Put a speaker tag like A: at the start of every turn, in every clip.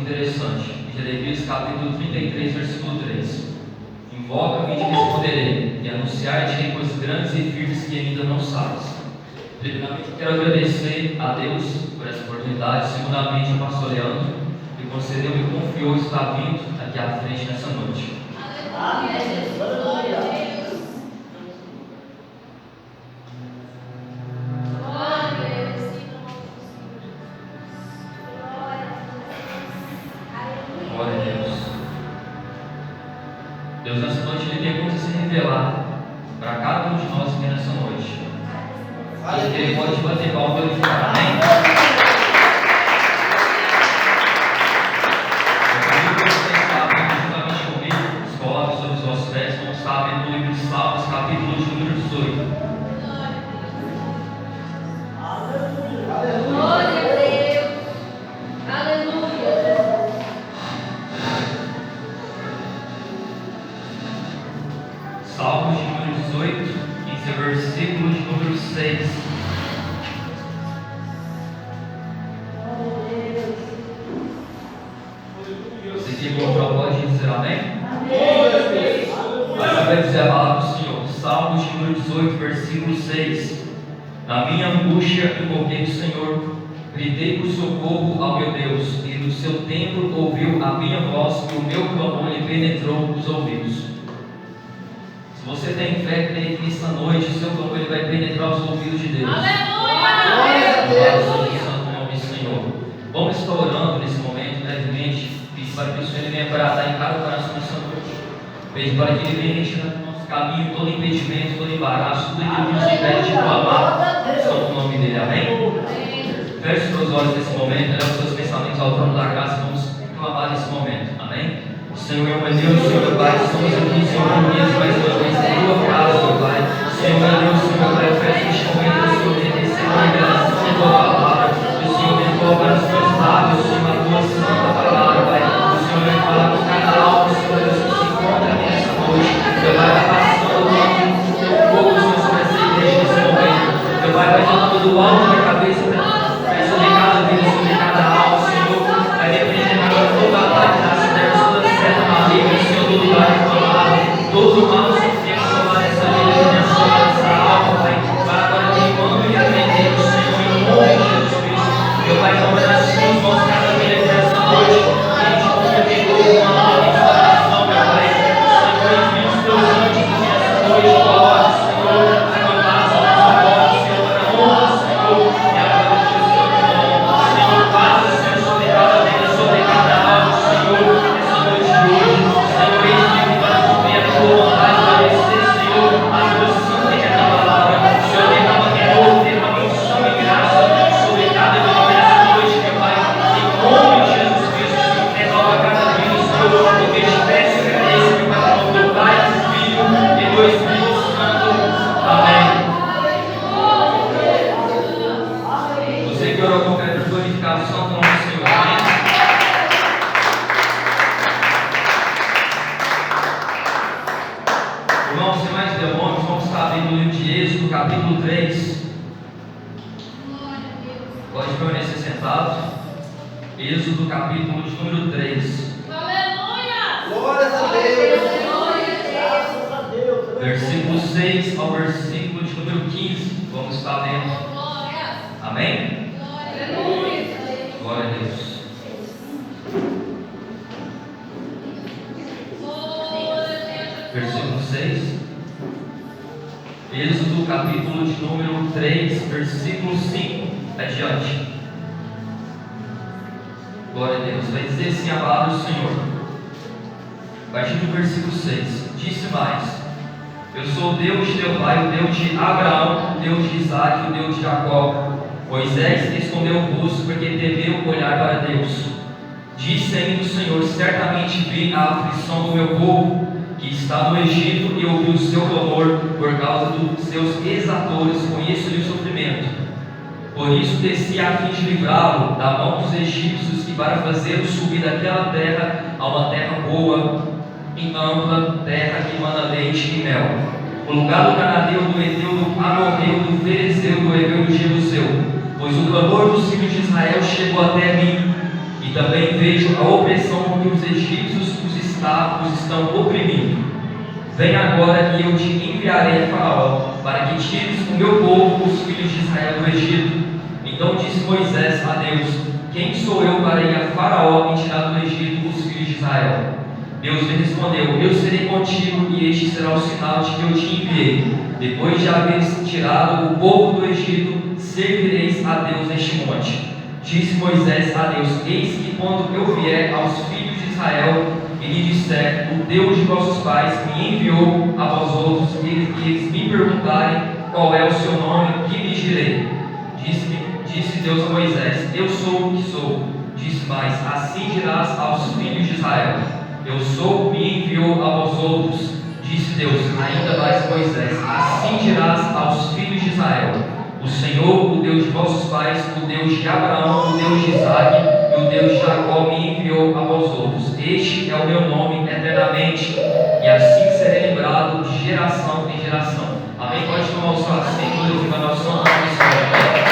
A: interessante. Jeremias capítulo 33, versículo 3. Invoca-me e te responderei, e anunciar-te coisas grandes e firmes que ainda não sabes. Primeiramente, quero agradecer a Deus por essa oportunidade. Segundamente, ao pastor Leandro, que concedeu e confiou estar vindo aqui à frente nessa noite.
B: Aleluia.
A: Glória a Deus. Deus, nessa noite, Ele tem muito a se revelar para cada um de nós aqui nessa noite. E Ele pode bater palma e glorificar. Amém? Eu queria que vocês sabem, juntamente comigo, escola sobre os vossos pés, como sabem, no livro de Salmos, capítulo de número 18.
B: Glória a Deus. Aleluia.
A: Salmos de número 18, esse é o versículo de número 6. Você que encontrou pode dizer amém? Assim vai dizer a palavra do Senhor. Salmos de número 18, versículo 6. Na minha angústia invoquei o Senhor, gritei por socorro ao meu Deus, e no seu templo ouviu a minha voz, e o meu clamor lhe penetrou os ouvidos. Se você tem fé, creia que nesta noite o seu clamor ele vai penetrar os ouvidos de Deus.
B: Aleluia.
A: Santo nome do Senhor. Vamos estar orando nesse momento, brevemente, pedir para que o Senhor venha tratar em cada coração nessa noite. Pedir para que Ele venha retirar do nosso caminho todo impedimento, todo embaraço, tudo aquilo que nos impede de clamar o santo nome dele. Amém? Feche os seus olhos nesse momento, leve os seus pensamentos ao trono da graça e vamos clamar nesse momento. Amém? Senhor, meu Deus, Senhor, meu Pai, estamos aqui, Senhor, reunidos mais uma vez em tua casa, meu Pai. Senhor, meu Deus, Senhor, meu Pai, eu peço neste momento, Senhor, receba a revelação da tua palavra. O Senhor me coloca nos teus lábios, Senhor, a tua santa palavra, Pai. O Senhor vai falar com cada alma, Senhor, Deus, que se encontra aqui nessa noite. Meu Pai, vai passando o teu fogo, Senhor, sobre essa igreja nesse momento. Meu Pai, vai falando do alto da cabeça, sobre cada vida, sobre cada alma, Senhor. Vai repreendendo agora toda a parte das trevas, toda seta maligna, Senhor, do lugar de palavra, todo o mal, Senhor, que assolar essa vida, que assolar essa alma, Pai. Para agora queimando e repreendendo, Senhor, em nome de Jesus Cristo. Meu Pai, não vai nas suas mãos cada vida aqui nessa noite. A gente conta que todo uma alma de oração, meu Pai. Senhor, envia os teus anjos aqui nessa noite, coloca, Senhor, a cantar a nossa voz, Senhor, para a honra, Senhor, e a glória de Jesus, Senhor, faça, Senhor, sobre cada vida, sobre cada alma, Senhor, nessa noite de hoje. Senhor, eis que para cumprir a tua vontade, para vencer, Senhor, a tua santa e eterna palavra. Senhor, derrama temor, derrama unção e graça sobre cada vida nessa noite, meu Pai. Em nome de Jesus Cristo, Senhor, renova cada vida, Senhor, porque te peço e agradeço, meu Pai, em nome do Pai, do Filho e do Espírito Santo. Amém. Você que orou com fé por glorificar o santo nome do Senhor. Amém. Irmãos, sem mais demônios, vamos estar abrindo o livro de Êxodo, capítulo 3. Pode permanecer sentado. Êxodo, capítulo de número 3.
B: Glórias a Deus. Graças a Deus.
A: Versículo 6 ao versículo de número 15. Vamos estar lendo. Amém? Glória a Deus. Versículo 6. Êxodo, capítulo de número 3, versículo 5. Adiante. Glória a Deus. Vai dizer assim a palavra do Senhor. A partir do versículo 6. Disse mais: Eu sou o Deus de teu pai, o Deus de Abraão, o Deus de Isaque, o Deus de Jacó. Moisés escondeu o rosto porque temeu olhar para Deus. Disse ainda o Senhor: Certamente vi a aflição do meu povo, que está no Egito, e ouvi o seu clamor por causa dos seus exatores, conheço-lhe o sofrimento. Por isso desci a fim de livrá-lo da mão dos egípcios, e para fazê-lo subir daquela terra a uma terra boa e ampla, terra que mana leite e mel, o lugar do cananeu, do heteu, do amorreu, do ferezeu, do heveu e do jebuseu. Pois o clamor dos filhos de Israel chegou até mim, e também vejo a opressão com que os egípcios os estão oprimindo. Vem agora e eu te enviarei a Faraó, para que tires o meu povo, os filhos de Israel, do Egito. Então disse Moisés a Deus: quem sou eu para ir a Faraó e tirar do Egito os filhos de Israel? Deus lhe respondeu: eu serei contigo, e este será o sinal de que eu te enviei. Depois de haveres tirado o povo do Egito, servireis a Deus neste monte. Disse Moisés a Deus: eis que quando eu vier aos filhos de Israel e lhe disser: o Deus de vossos pais me enviou a vós outros, e eles me perguntarem qual é o seu nome, que lhes direi? Disse Deus a Moisés: eu sou o que sou. Disse mais: assim dirás aos filhos de Israel: eu sou, me enviou a vós outros. Disse Deus ainda mais a Moisés: assim dirás aos filhos de Israel: o Senhor, o Deus de vossos pais, o Deus de Abraão, o Deus de Isaque e o Deus de Jacó me enviou a vós outros. Este é o meu nome eternamente, e assim serei lembrado de geração em geração. Amém? Pode tomar o seu assento, glorificar nosso santo nome, Senhor.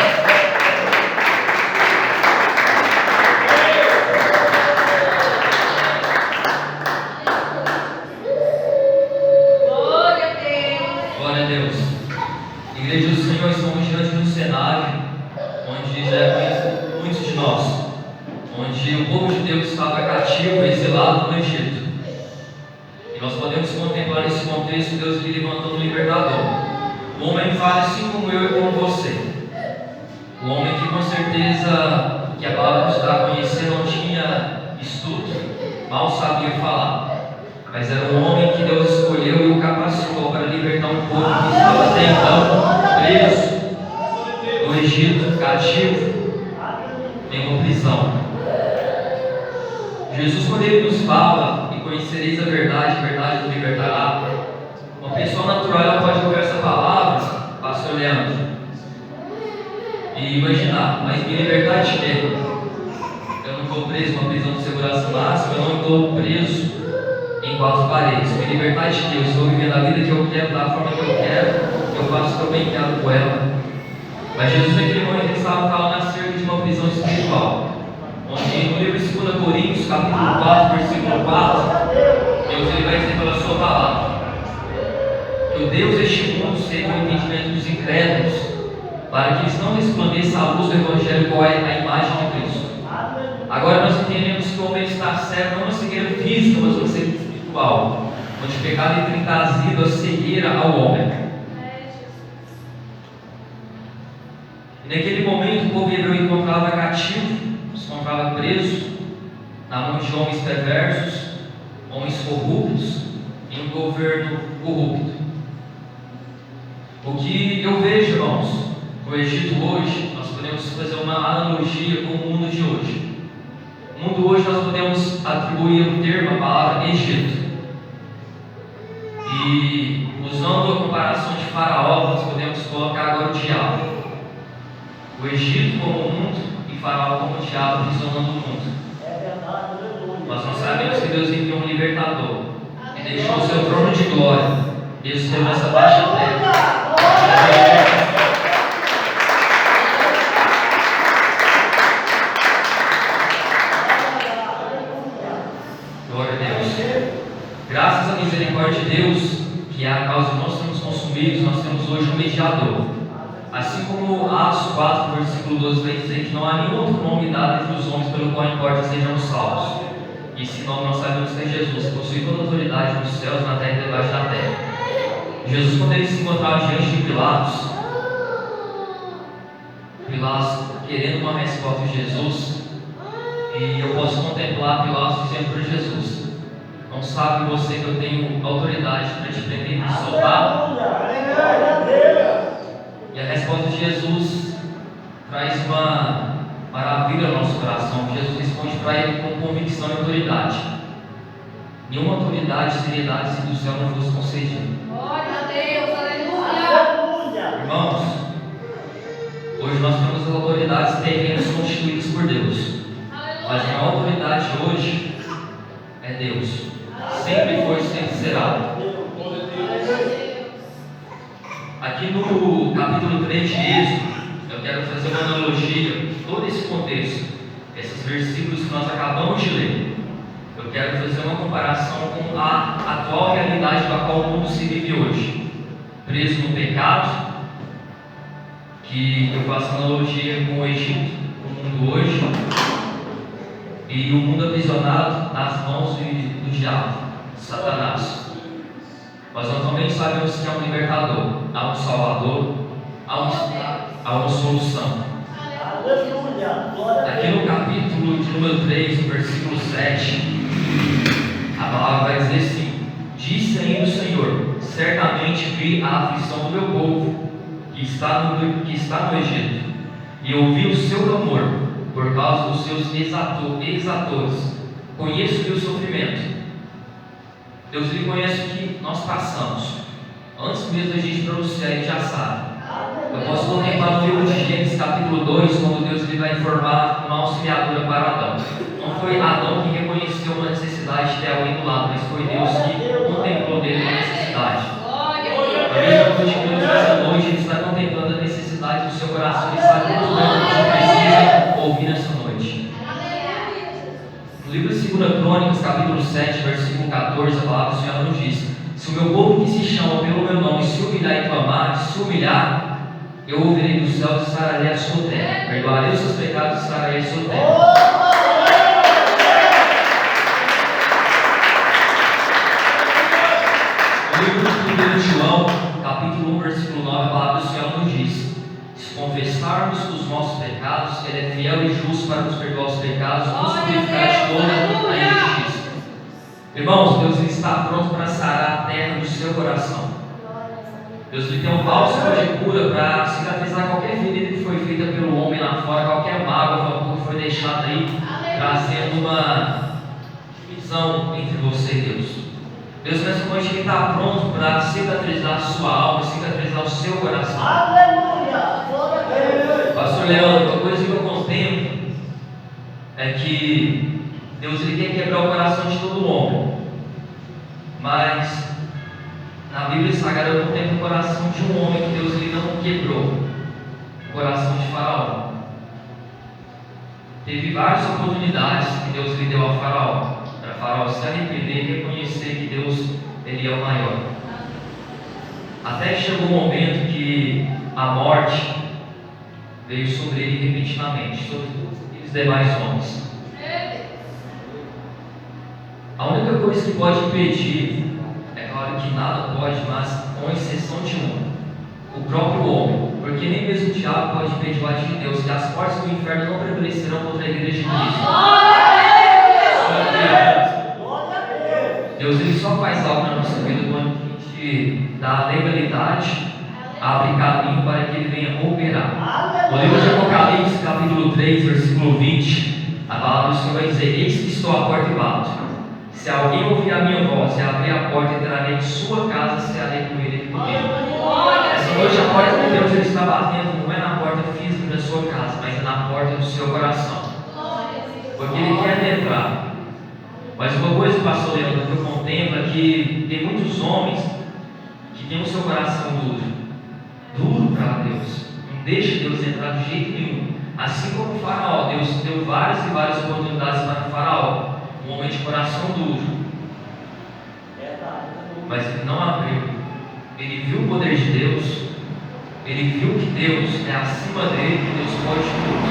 A: Igreja do Senhor, estamos diante de um cenário onde já é conhecido muitos de nós, onde o povo de Deus estava cativo, exilado no Egito. E nós podemos contemplar nesse contexto Deus lhe levantando um libertador. Um homem falho assim como eu e como você. Um homem que com certeza, que a palavra nos dá a conhecer, não tinha estudo, mal sabia falar. Mas era um homem que Deus escolheu e o capacitou para libertar um povo que estava até então preso no Egito, cativo, em uma prisão. Jesus, quando ele nos fala: e conhecereis a verdade vos libertará. Uma pessoa natural, ela pode ouvir essa palavra, pastor Leandro, e imaginar: mas me libertar de quê? Eu não estou preso numa prisão de segurança máxima, eu não estou preso em quatro paredes. Me libertar de Deus, estou vivendo a vida que eu quero, da forma que eu quero, eu faço o que eu bem quero com ela. Mas Jesus, naquele momento, ele estava falando acerca de uma prisão espiritual, onde no livro de 2 Coríntios, capítulo 4, versículo 4, Deus ele vai dizer pela sua palavra que o Deus deste mundo cega o entendimento dos incrédulos, para que eles não resplandeçam a luz do Evangelho, qual é a imagem de Cristo. Agora nós entendemos que o homem está cego, não uma cegueira física, mas uma cegueira espiritual, onde o pecado tem trazido a cegueira ao homem. E naquele momento o povo hebreu encontrava cativo, se encontrava preso na mão de homens perversos, homens corruptos, em um governo corrupto. O que eu vejo, irmãos, no Egito hoje, nós podemos fazer uma analogia com o mundo de hoje. No mundo hoje nós podemos atribuir o termo, a palavra Egito. E usando a comparação de Faraó, nós podemos colocar agora o diabo. O Egito como o mundo e Faraó como o diabo aprisionando o mundo. Mas nós sabemos que Deus enviou um libertador e deixou o seu trono de glória e esteve nessa baixa terra. Glória a Deus. Graças à misericórdia de Deus, que é a causa de nós sermos consumidos, nós temos hoje um mediador. Assim como Atos 4, versículo 12 vai dizer que não há nenhum outro nome dado entre os homens pelo qual importa sejam salvos. E esse nome nós sabemos que é Jesus, que possui toda a autoridade nos céus, na terra e debaixo da terra. Jesus, quando ele se encontrava diante de Pilatos querendo uma resposta de Jesus, e eu posso contemplar Pilatos dizendo para Jesus: não sabe você que eu tenho autoridade para te prender e te soltar? E a resposta de Jesus traz uma maravilha ao nosso coração. Jesus responde para ele com convicção e autoridade. Nenhuma autoridade e seriedade se do céu não fosse concedida.
B: Glória a Deus, aleluia.
A: Irmãos, hoje nós temos as autoridades terrenas constituídas por Deus. Mas a autoridade hoje é Deus. Sempre foi e sempre será. Aqui no capítulo 3 de Êxodo, eu quero fazer uma analogia, todo esse contexto. esses versículos que nós acabamos de ler, eu quero fazer uma comparação com a atual realidade da qual o mundo se vive hoje. Preso no pecado, que eu faço analogia com o Egito, o mundo hoje, e o mundo aprisionado nas mãos do diabo, Satanás. Mas nós também sabemos que há um libertador, há um salvador, há uma solução. Aqui no capítulo de número 3, no versículo 7, a palavra vai dizer assim: disse ainda o Senhor, certamente vi a aflição do meu povo que está no Egito, e ouvi o seu clamor por causa dos seus exatores. Conheço-lhe o sofrimento. Deus lhe conhece o que nós passamos. Antes mesmo da gente pronunciar, ele já sabe. Eu posso contemplar no livro de Gênesis capítulo 2, quando Deus lhe vai informar uma auxiliadora para Adão. Não foi Adão que reconheceu uma necessidade de ter alguém do lado, mas foi Deus que contemplou dele uma necessidade. A mesma coisa que Deus nessa noite, Ele está contemplando a necessidade do seu coração. Ele sabe muito bem o que você precisa ouvir nessa noite. No livro de 2 Crônicas, capítulo 7, versículo 14, a palavra do Senhor nos diz: se o meu povo que se chama pelo meu nome se humilhar e clamar, se humilhar, eu ouvirei dos céus e sararei a sua terra, perdoarei os seus pecados e sararei a sua terra. No livro de 1 João, capítulo 1, versículo 9, a palavra do Senhor nos diz: se confessarmos os nossos pecados, Ele é fiel e justo para nos perdoar os pecados e nos purificar de toda a injustiça. Irmãos, Deus está pronto para sarar a terra do seu coração. Deus lhe tem um bálsamo de cura para cicatrizar qualquer ferida que foi feita pelo homem lá fora, qualquer mágoa que foi deixada aí, trazendo uma divisão entre você e Deus. Deus nessa noite Ele está pronto para cicatrizar a sua alma, cicatrizar o seu coração. Aleluia! Pastor Leandro, uma coisa que eu contemplo é que Deus Ele quer quebrar o coração de todo homem, mas na Bíblia Sagrada eu contemplo o coração de um homem que Deus Ele não quebrou, o coração de Faraó. Teve várias oportunidades que Deus lhe deu a Faraó, para Faraó se arrepender e reconhecer que Deus Ele é o maior. Até chegou um momento que a morte veio sobre ele repentinamente, sobre todos os demais homens. A única coisa que pode impedir, é claro que nada pode, mas com exceção de o próprio homem, porque nem mesmo o diabo pode impedir o agir de Deus, que as portas do inferno não prevalecerão contra a igreja de Cristo. Deus Ele só faz algo na nossa vida quando a gente dá legalidade, abre caminho para que Ele venha operar. No livro de Apocalipse, capítulo 3, versículo 20, a palavra do Senhor vai dizer: eis que estou à porta e bato. Se alguém ouvir a minha voz e abrir a porta, entrarei em sua casa, cearei com ele e comigo. Essa noite a porta de Deus Ele está batendo, não é na porta física da sua casa, mas é na porta do seu coração, porque Ele quer entrar. Mas uma coisa, pastor Leandro, que eu contemplo é que tem muitos homens que têm o seu coração duro para Deus, não deixa Deus entrar de jeito nenhum. Assim como o Faraó, Deus deu várias e várias oportunidades para o Faraó, um homem de coração duro, mas ele não abriu. Ele viu o poder de Deus, ele viu que Deus é acima dele, que Deus pode tudo,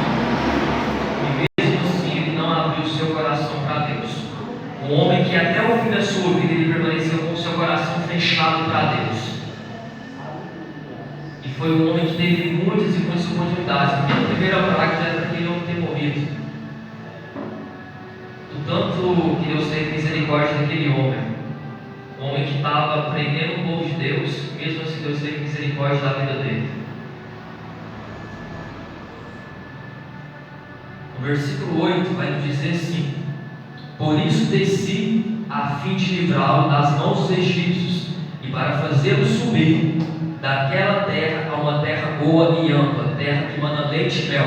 A: e mesmo assim ele não abriu o seu coração para Deus. Um homem que até o fim da sua vida ele permaneceu com o seu coração fechado para Deus, e foi um homem que teve muitas e muitas oportunidades, porque a primeira praga já era para ele não ter morrido. Tanto que Deus teve misericórdia daquele homem, um homem que estava aprendendo o povo de Deus, mesmo assim Deus teve misericórdia da vida dele. No versículo 8 vai nos dizer assim: por isso desci a fim de livrá-lo das mãos dos egípcios e para fazê-lo subir daquela terra a uma terra boa e ampla, terra que mana leite e mel,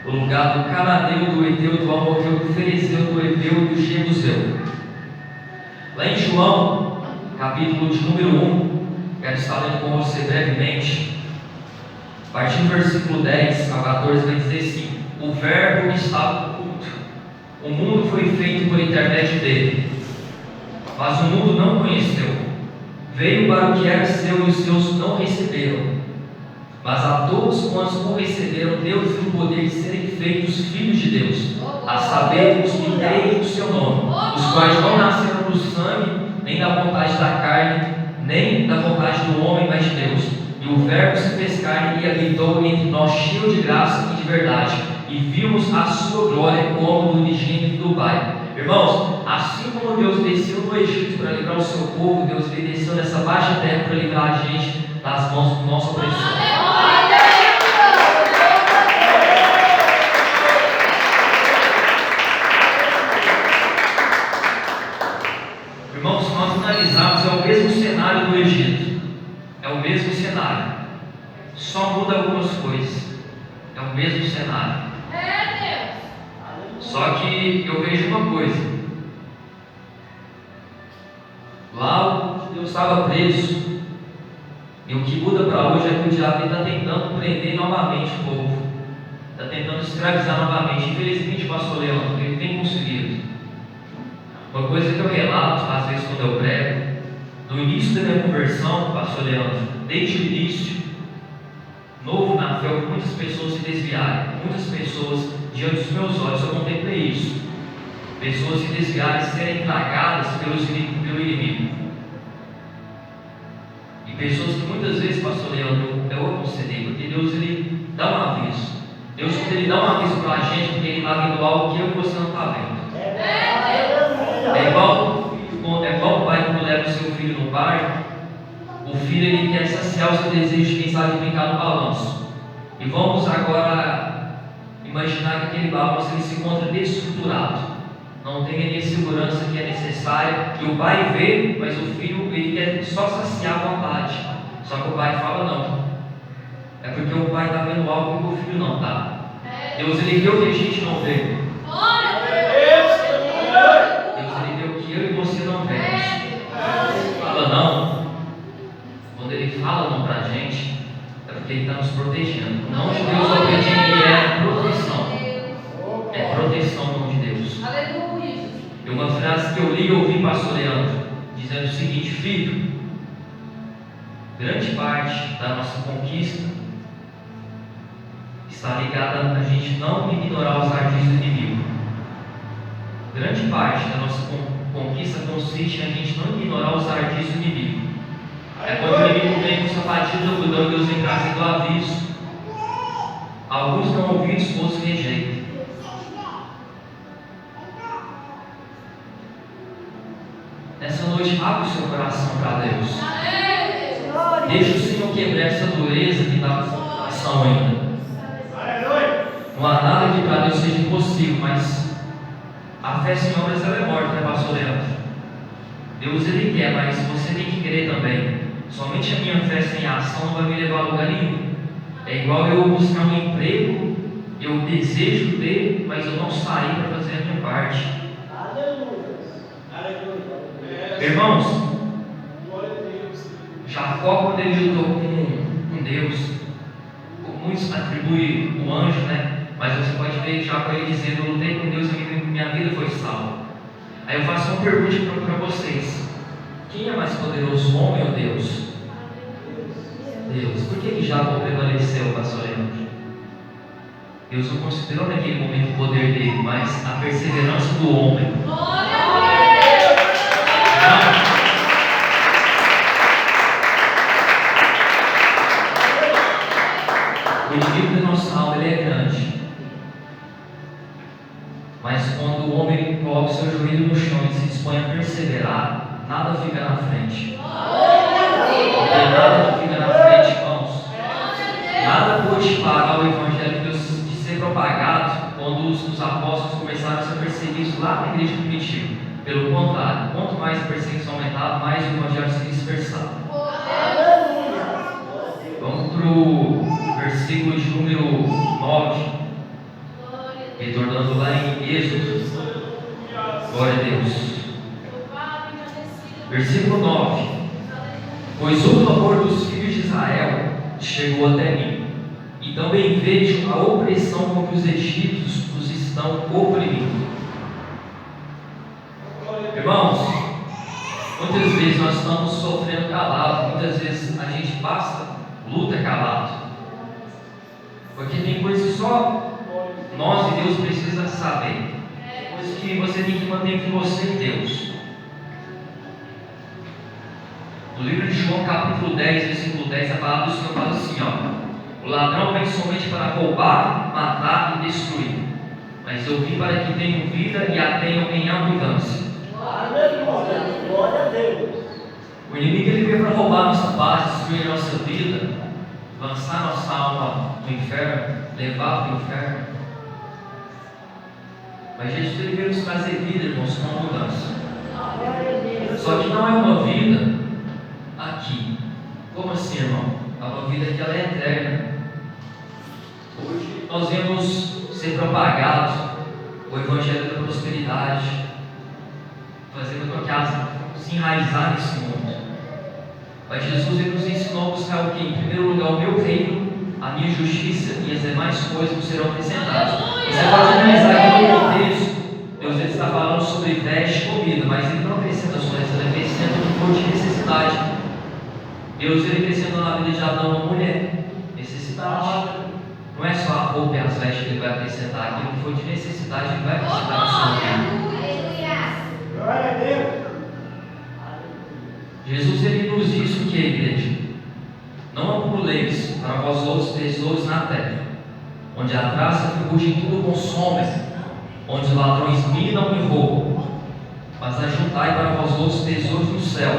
A: o lugar do Cananeu, do Eteu, do Amorreu, do Ferezeu, do Heveu e do Jebuseu. Lá em João, capítulo de número 1, quero estar lendo com você brevemente, a partir do versículo 10 ao 14, vai dizer assim: o verbo estava com O mundo foi feito por intermédio dele, mas o mundo não conheceu. Veio para o que era seu e os seus não receberam. Mas a todos quantos o receberam, Deus deu o poder de serem feitos filhos de Deus, a saber, os que creem no seu nome, os quais não nasceram do sangue, nem da vontade da carne, nem da vontade do homem, mas de Deus. E o Verbo se fez carne e habitou entre nós, cheio de graça e de verdade, e vimos a sua glória como do unigênito do Pai. Irmãos, assim como Deus desceu no Egito para livrar o seu povo, Deus desceu nessa baixa terra para livrar a gente das mãos do nosso opressor. Irmãos, se nós analisarmos, é o mesmo cenário do Egito, é o mesmo cenário, só muda algumas coisas, é o mesmo cenário. Só que eu vejo uma coisa: lá Deus estava preso, e o que muda para hoje é que o diabo está tentando prender novamente o povo, está tentando escravizar novamente. Infelizmente, pastor Leandro, ele tem conseguido. Uma coisa que eu relato, às vezes, quando eu prego, no início da minha conversão, pastor Leandro, desde o início, novo na fé, muitas pessoas se desviaram, muitas pessoas, diante dos meus olhos, eu contemplei isso. Pessoas se desviaram e serem tragadas pelo inimigo. E pessoas que muitas vezes, pastor Leandro, eu aconselhei, porque Deus, ele dá um aviso. Deus, quando ele dá um aviso para a gente, porque ele está vendo algo que eu e você não está vendo. É igual o pai quando leva o seu filho no parque. O filho, ele quer saciar o seu desejo de, quem sabe, brincar no balanço. E vamos agora imaginar que aquele balanço ele se encontra desestruturado, não tem a segurança que é necessária, que o pai vê, mas o filho ele quer só saciar a vontade. Só que o pai fala não, é porque o pai está vendo algo que o filho não está. Deus, ele vê o que a gente não vê. Deus, ele vê o que eu e você não vemos. Ele fala não. Quando ele fala não para a gente, é porque ele está nos protegendo. O não de Deus obediente é proteção. É proteção no nome de Deus. E uma frase que eu li e ouvi pastor Leandro dizendo o seguinte: filho, grande parte da nossa conquista está ligada a gente não ignorar os ardis do inimigo. Grande parte da nossa conquista consiste em a gente não ignorar os ardis do inimigo. É quando o inimigo vem com sapatinho do algodão, Deus vem trazendo aviso. Alguns não ouvidos, outros rejeitam. Nessa noite, abre o seu coração para Deus. Deixa o Senhor quebrar essa dureza que está no seu coração ainda. Não há nada que para Deus seja impossível, mas a fé sem obras ela é morta, né, pastor Leandro? Deus ele quer, mas você tem que crer também. Somente a minha fé sem ação não vai me levar a lugar nenhum. É igual eu buscar um emprego, eu desejo ter, mas eu não sair para fazer a minha parte. Irmãos, Jacó, quando ele lutou com Deus, muitos atribuem o anjo, né? Mas você pode ver Jacó ele dizendo: eu lutei com Deus e minha vida foi salva. Aí eu faço uma pergunta para vocês: quem é mais poderoso, o homem ou Deus? Deus. Por que Jacó prevaleceu, pastor Leandro? Deus não considerou naquele momento o poder dele, mas a perseverança do homem. O inimigo da nossa alma ele é grande, mas quando o homem coloca o seu joelho no chão e se dispõe a perseverar, nada fica na frente. Porque nada fica na frente, irmãos. Nada pode parar o evangelho de ser propagado quando os apóstolos começaram a ser perseguidos lá na igreja primitiva. Pelo contrário, quanto mais a perseguição aumentava, mais o evangelho se dispersava. Vamos para o versículo de número 9, retornando lá em Êxodo. Glória a Deus. Versículo 9: pois o clamor dos filhos de Israel chegou até mim, e também vejo a opressão com que os egípcios os estão oprimindo. Irmãos, muitas vezes nós estamos sofrendo calado, muitas vezes a gente passa, luta calado, porque tem coisas que só nós e Deus precisa saber, coisas que você tem que manter entre você e Deus. No livro de João, capítulo 10, versículo 10, a palavra do Senhor fala assim, ó: o ladrão vem somente para roubar, matar e destruir, mas eu vim para que tenham vida e a tenham em abundância.
C: Glória a Deus.
A: O inimigo ele veio para roubar nossa paz, destruir a nossa vida, lançar nossa alma no inferno, levar para o inferno. Mas Jesus ele veio nos trazer vida, irmãos, com abundância. Só que não é uma vida aqui. Como assim, irmão? É uma vida que ela é eterna. Hoje nós vemos ser propagado o evangelho da prosperidade, fazendo com que elas se enraizar nesse mundo. Mas Jesus ele nos ensinou a buscar o que? Em primeiro lugar, o meu reino, a minha justiça e as demais coisas serão acrescentadas. Você pode analisar aqui no contexto, Deus ele está falando sobre veste e comida, mas ele não acrescenta só isso, ele acrescenta o que for de necessidade. Deus ele acrescentou na vida de Adão uma mulher, necessidade. Não é só a roupa e as vestes que ele vai acrescentar, aquilo que for de necessidade ele vai acrescentar na sua vida.
C: Glória a Deus.
A: Jesus ele nos disse o que, igreja? Não acumuleis para vós outros tesouros na terra, onde a traça e ferrugem tudo consomem, onde os ladrões minam e roubam, mas ajuntai para vós outros tesouros no céu,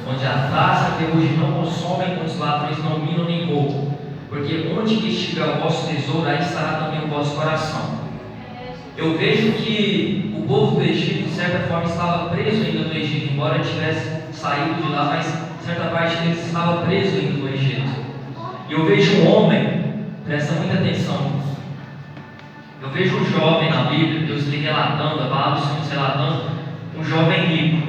A: onde a traça e ferrugem não consomem, onde os ladrões não minam nem roubam, porque onde que estiver o vosso tesouro, aí estará também o vosso coração. Eu vejo que o povo do Egito, de certa forma, estava preso ainda no Egito, embora tivesse saído de lá, mas certa parte deles estava preso ainda no Egito. E eu vejo um homem, presta muita atenção, eu vejo um jovem na Bíblia, Deus lhe relatando, a palavra do Senhor nos relatando, um jovem rico.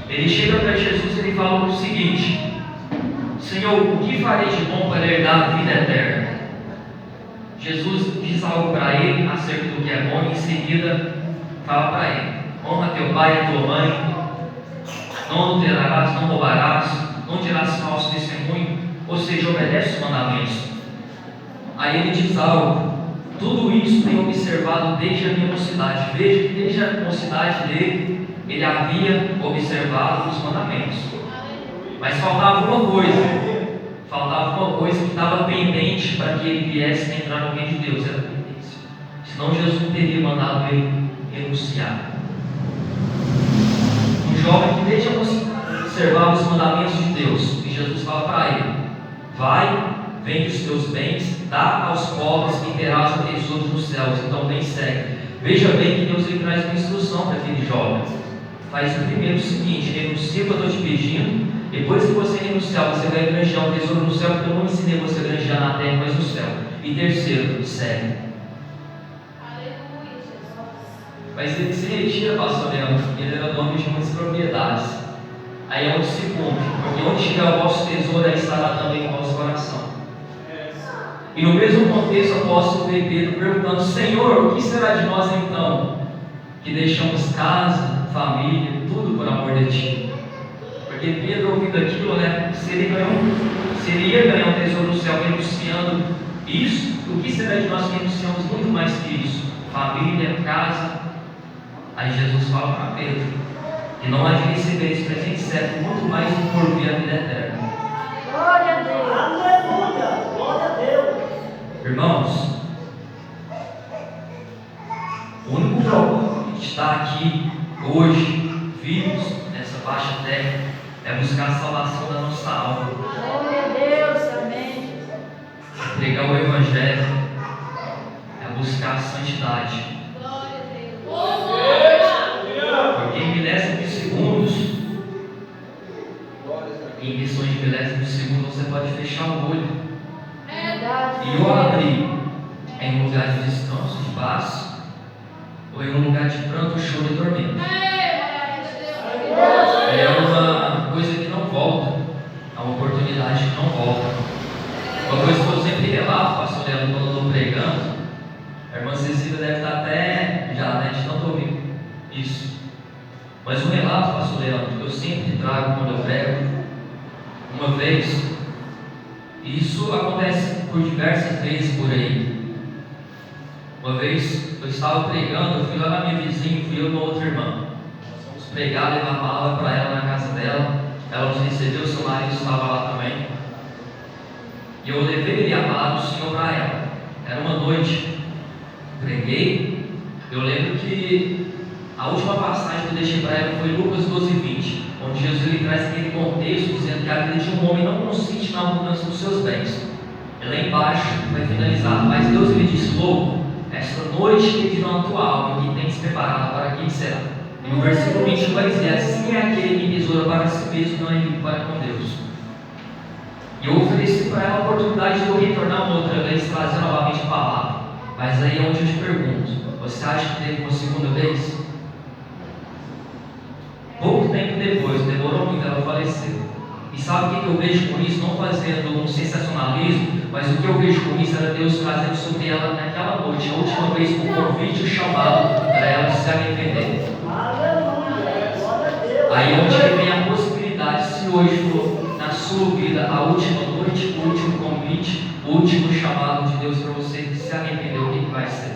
A: Ele chega para Jesus e ele fala o seguinte: Senhor, o que farei de bom para herdar a vida eterna? Jesus diz algo para ele acerca do que é bom e em seguida fala para ele: honra teu pai e a tua mãe, não adulterarás, não roubarás, não dirás falso testemunho, ou seja, obedece os mandamentos. Aí ele diz algo: tudo isso tenho observado desde a minha mocidade. Veja que desde a mocidade dele, ele havia observado os mandamentos. Mas faltava uma coisa que estava pendente para que ele viesse a entrar no reino de Deus, era a pendência. Senão Jesus não teria mandado ele renunciar. Um jovem que desde a mocidade observava os mandamentos de Deus, e Jesus fala para ele: vai, vende os teus bens, dá aos pobres e terás o tesouro nos céus. Então bem segue. Veja bem que Deus lhe traz uma instrução para aquele jovem. Faz o primeiro o seguinte: renuncia o que eu estou te pedindo. Depois que você renunciar, você vai granjear um tesouro no céu, porque eu não ensinei você a granjear na terra, mas no céu. E terceiro, segue. Mas ele se retira, pastor Leandro, porque ele era dono de muitas propriedades. Aí é onde se cumpre, porque onde estiver o vosso tesouro, aí estará também o vosso coração. E no mesmo contexto, o apóstolo Pedro perguntando: Senhor, o que será de nós então, que deixamos casa, família, tudo por amor de Ti? Porque Pedro, ouvindo aquilo, né, se ele ia ganhar um tesouro no céu renunciando isso, o que será de nós que renunciamos muito mais que isso? Família, casa. Aí Jesus fala para Pedro que não há de receber esse presente certo, muito mais do que por vir a vida eterna.
C: Glória a Deus. Aleluia. Glória a Deus.
A: Irmãos, o único propósito de estar aqui hoje, vivos nessa baixa terra, é buscar a salvação da nossa alma.
C: Glória a Deus. Amém.
A: É pregar o Evangelho, é buscar a santidade. Porque em milésimos de segundos, em questões de milésimos de segundos, você pode fechar o olho e ou abrir em um lugar de descanso, de paz, ou em um lugar de pranto, choro e tormento. É uma coisa que não volta, é uma oportunidade que não volta. Uma coisa que eu sempre relato, pastor Leandro, quando eu estou pregando, a irmã Cecília deve estar até já, né, de tanto ouvir isso. Mas um relato, pastor Leandro, que eu sempre trago quando eu prego, uma vez, e isso acontece por diversas vezes por aí. Uma vez eu estava pregando, eu fui lá na minha vizinha, fui eu com outra irmã. Fomos pregar, levar a palavra para ela na casa dela. Ela nos recebeu, seu marido estava lá também. E eu levei a palavra do Senhor para ela. Era uma noite, preguei. Eu lembro que a última passagem que eu deixei para ela foi Lucas 12:20, onde Jesus ele traz aquele contexto dizendo que a vida de um homem não consiste na abundância dos seus bens. E lá embaixo vai finalizar, mas Deus ele diz: louco, esta noite pedirão a tua alma, que tens preparado para quem será. E no versículo 21 vai dizer: assim é aquele que tesoura para si mesmo, não é rico para com Deus. E eu ofereci para ela a oportunidade de eu retornar uma outra vez, trazer novamente a palavra. Mas aí é onde eu te pergunto: você acha que teve uma segunda vez? Pouco tempo depois, demorou muito, ela faleceu. E sabe o que eu vejo com isso? Não fazendo um sensacionalismo, mas o que eu vejo com isso era Deus trazendo sobre ela naquela noite, a última vez, com o convite, o chamado para ela se arrepender. Aí onde vem a possibilidade, se hoje for na sua vida a última noite, o último convite, o último chamado de Deus para você se arrepender, o que vai ser?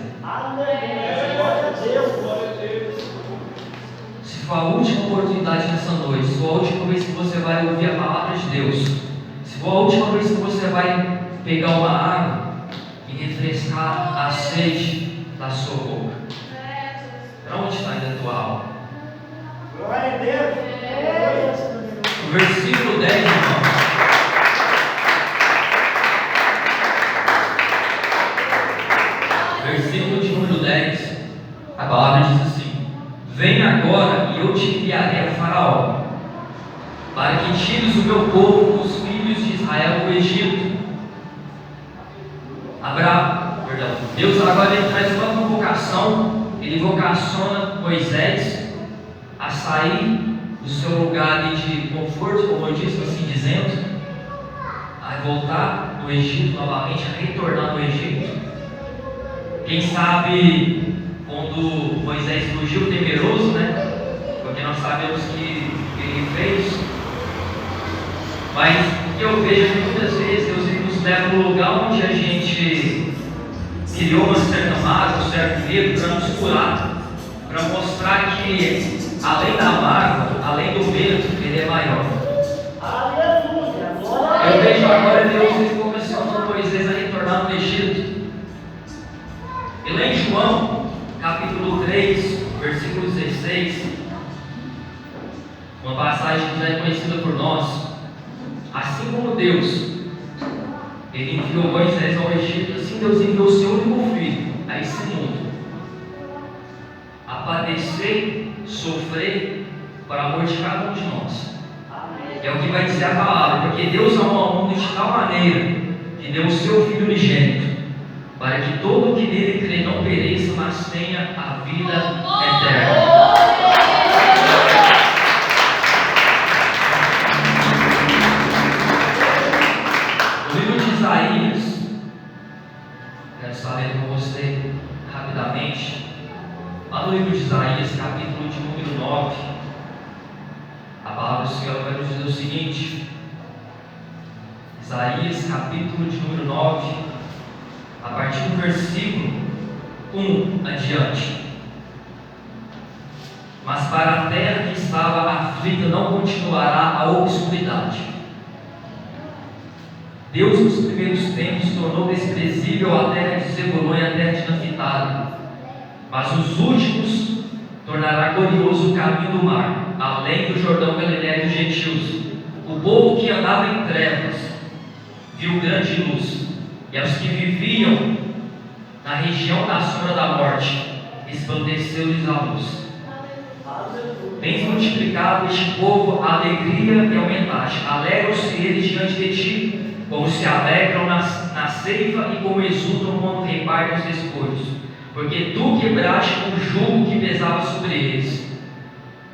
A: Se for a última oportunidade nessa noite, se for a última vez que você vai ouvir a palavra de Deus, se for a última vez que você vai pegar uma água e refrescar a sede da sua boca, para onde está indo a tua alma?
C: Glória a Deus.
A: O versículo 10, irmãos. Versículo de número 10. A palavra diz assim: vem agora e eu te enviarei a Faraó, para que tires o meu povo, os filhos de Israel, do Egito. Deus agora ele traz uma convocação, ele vocaciona Moisés a sair do seu lugar de conforto, como eu disse, assim dizendo, a voltar do Egito novamente, a retornar do Egito. Quem sabe quando Moisés fugiu temeroso, né? Porque nós sabemos que ele fez. Mas o que eu vejo é que muitas vezes Deus nos leva no lugar onde a gente criou uma certa mágoa, um certo medo, para nos curar, para mostrar que além da mágoa, além do medo, Ele é maior. Eu vejo agora Deus começando Moisés a retornar no Egito. E lá em João, capítulo 3, versículo 16, uma passagem que já é conhecida por nós. Assim como Deus, Ele enviou Moisés ao Egito, assim Deus enviou o seu único filho a esse mundo, a padecer, sofrer, para amor de cada um de nós. É o que vai dizer a palavra, porque Deus amou ao mundo de tal maneira que deu o seu Filho unigênito, para que todo o que nele crê não pereça, mas tenha a vida eterna. O livro de Isaías, quero saber com você rapidamente, lá no livro de Isaías, capítulo de número 9, a palavra do Senhor vai nos dizer o seguinte: Isaías, capítulo de número 9, a partir do versículo 1 adiante. Mas para a terra que estava aflita não continuará a obscuridade. Deus nos primeiros tempos tornou desprezível a terra de Zebulon e a terra de Naftali, mas os últimos tornará glorioso o caminho do mar, além do Jordão Galileia dos gentios. O povo que andava em trevas viu grande luz, e aos que viviam na região da sombra da morte resplandeceu-lhes a luz. Tens multiplicado este povo a alegria e aumentaste. Alegram-se eles diante de ti, como se alegram na ceifa e como exultam quando repartem os despojos. Porque tu quebraste o jugo que pesava sobre eles,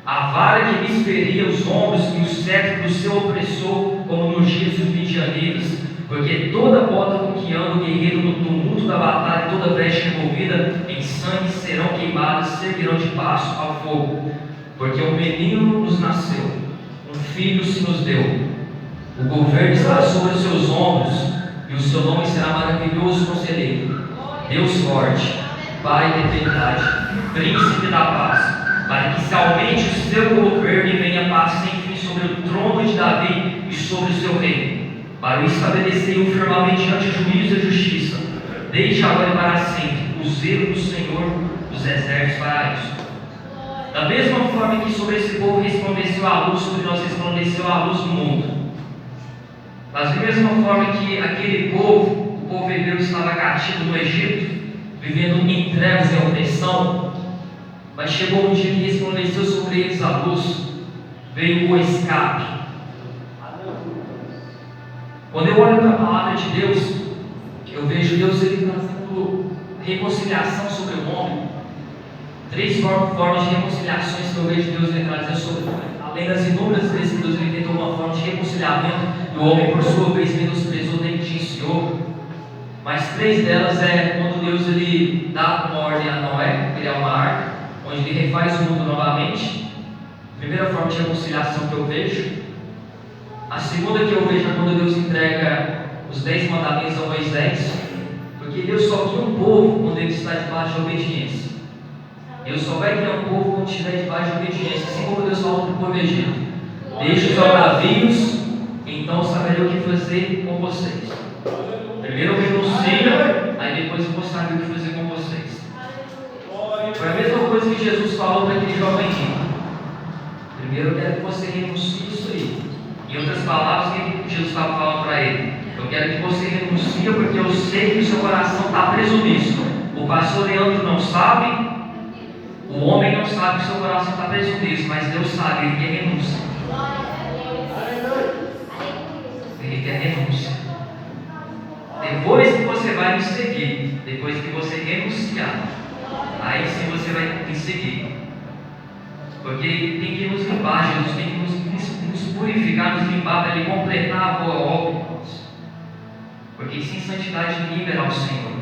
A: a vara que lhes feria os ombros e o cetro do seu opressor, como nos dias dos midianitas. Porque toda bota com que anda o guerreiro no tumulto da batalha, toda veste removida em sangue serão queimadas, servirão de passo ao fogo. porque um menino nos nasceu, um filho se nos deu. O governo está sobre os seus ombros, e o seu nome será maravilhoso conselheiro, Deus forte, Pai da eternidade, Príncipe da paz, para que se aumente o seu governo e venha paz sem fim sobre o trono de Davi e sobre o seu reino, para o estabelecer o firmamente diante juízo e justiça, desde agora e para sempre. O zelo do Senhor dos exércitos fará isso. Da mesma forma que sobre esse povo resplandeceu a luz, sobre nós resplandeceu a luz do mundo. Da mesma forma que aquele povo, o povo hebreu, estava cativo no Egito, vivendo em trevas e opressão, mas chegou um dia que resplandeceu sobre eles a luz, veio o escape. Quando eu olho para a palavra de Deus, eu vejo Deus ele trazendo reconciliação sobre o homem. 3 formas de reconciliações que eu vejo Deus ele trazer sobre o homem. Além das inúmeras vezes que Deus ele tentou uma forma de reconciliamento, e o homem por sua vez menosprezou, negligenciou. Mas 3 delas é quando Deus ele dá uma ordem a Noé, criar uma arca, onde ele refaz o mundo novamente. Primeira forma de reconciliação que eu vejo. A segunda que eu vejo é quando Deus entrega os 10 mandamentos a Moisés, porque Deus só guia um povo quando ele está debaixo de obediência. Deus só vai guiar um povo quando estiver debaixo de obediência, assim como Deus falou para o povo egito: deixe os bravios, então saberei o que fazer com vocês. Primeiro eu renuncio, aí depois eu vou saber o que fazer com vocês. Foi a mesma coisa que Jesus falou para aquele jovem rico. Primeiro eu quero que você renuncie isso aí. Em outras palavras, o que Jesus estava falando para ele? Eu quero que você renuncie, porque eu sei que o seu coração está preso nisso. O pastor Leandro não sabe, o homem não sabe que o seu coração está preso nisso, mas Deus sabe, ele quer renúncia. Ele quer renúncia. Depois que você vai me seguir, depois que você renunciar, aí sim você vai me seguir. Porque Ele tem que nos limpar, Jesus tem que nos purificar, nos limpar para Ele completar a boa obra. Porque sem santidade ninguém verá o Senhor.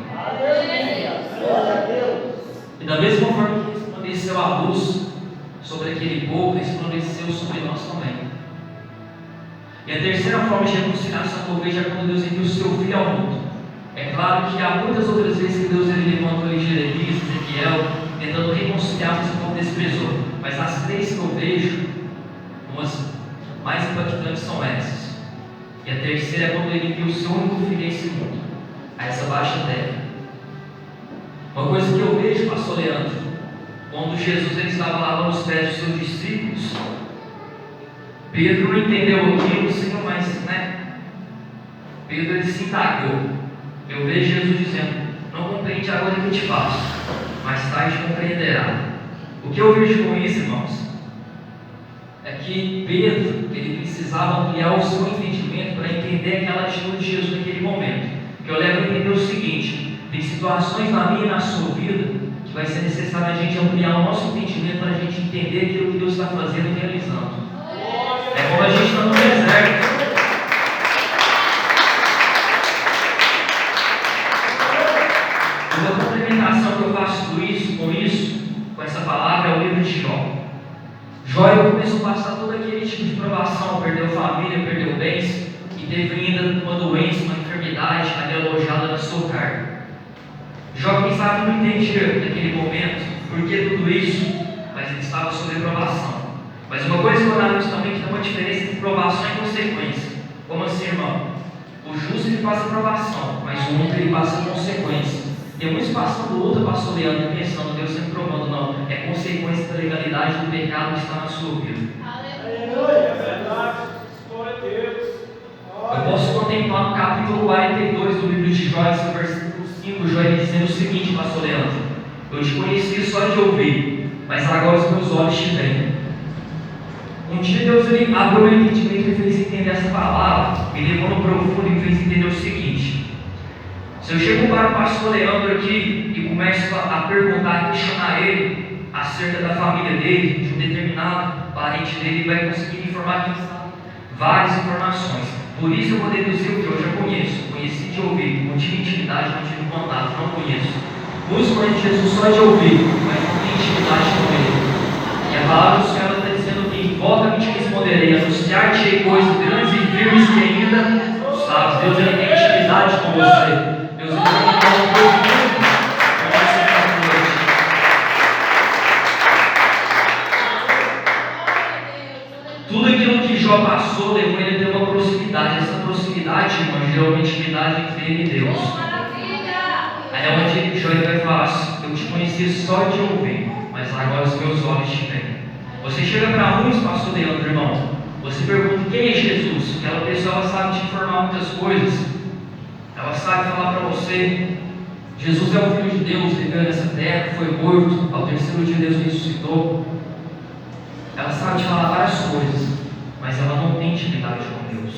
A: E da mesma forma que resplandeceu a luz sobre aquele povo, resplandeceu sobre nós também. E a terceira forma de reconciliação que eu vejo é quando Deus envia o seu filho ao mundo. É claro que há muitas outras vezes que Deus ele levantou ali Jeremias, Ezequiel, tentando reconciliar, mas o povo desprezou. Mas as 3 que eu vejo, umas mais impactantes são essas. E a terceira é quando ele envia o seu único filho a esse mundo, a essa baixa terra. Uma coisa que eu vejo, pastor Leandro, quando Jesus ele estava lavando os pés dos seus discípulos, Pedro não entendeu aquilo, Senhor, mas, Pedro ele se indagou. Eu vejo Jesus dizendo: não compreende agora o que eu te faço, mais tarde compreenderá. O que eu vejo com isso, irmãos, é que Pedro ele precisava ampliar o seu entendimento para entender aquela atitude de Jesus naquele momento. Que eu levo a entender o seguinte: tem situações na minha e na sua vida que vai ser necessário a gente ampliar o nosso entendimento para a gente entender aquilo que Deus está fazendo e realizando. É como a gente está no deserto. Uma complementação que eu faço com essa palavra, é o livro de Jó. Jó começou a passar todo aquele tipo de provação, perdeu família, perdeu bens, e teve ainda uma doença, uma enfermidade ali alojada na sua carne. Jó, quem sabe, não entendia naquele momento por que tudo isso, mas ele estava sob provação. Mas uma coisa que eu analiso também, que tem uma diferença entre provação e consequência. Como assim, irmão? O justo ele passa provação, mas o ímpio ele passa consequência. Tem muitos passando luta, pastor Leandro, pensando, Deus sempre provando, não. É consequência da legalidade do pecado que está na sua vida.
C: Aleluia. É verdade. Glória a Deus.
A: Eu posso contemplar no capítulo 42 do livro de Jó, no versículo 5, Jó ele dizendo o seguinte, pastor Leandro: eu te conheci só de ouvir, mas agora os meus olhos te veem. Um dia Deus ele abriu o meu entendimento e fez entender essa palavra, me levou no profundo e me fez entender o seguinte: se eu chego para o pastor Leandro aqui e começo a perguntar, a questionar ele acerca da família dele, de um determinado parente dele, ele vai conseguir informar quem sabe várias informações. Por isso eu vou deduzir o que eu já conheço, conheci de ouvir, não tive intimidade, não tive contato, não conheço. Muitos conhecem Jesus só de ouvir, mas não tem intimidade com ele. E a palavra do Senhor poderei anunciar-te coisas grandes e firmes que ainda não sabes. Deus, ele tem intimidade com você. Deus, ele tem um movimento com você esta noite. Tudo aquilo que Jó passou levou ele a ter uma proximidade. Essa proximidade, irmão, gerou uma intimidade entre ele e Deus. Aí é onde Jó vai falar assim: eu te conhecia só de ouvir, mas agora os meus olhos te veem. Você chega para muitos, pastor Leandro, irmão, você pergunta quem é Jesus. Aquela pessoa, ela sabe te informar muitas coisas. Ela sabe falar para você: Jesus é o Filho de Deus, viveu nessa terra, foi morto, ao terceiro dia Deus ressuscitou. Ela sabe te falar várias coisas, mas ela não tem intimidade com Deus.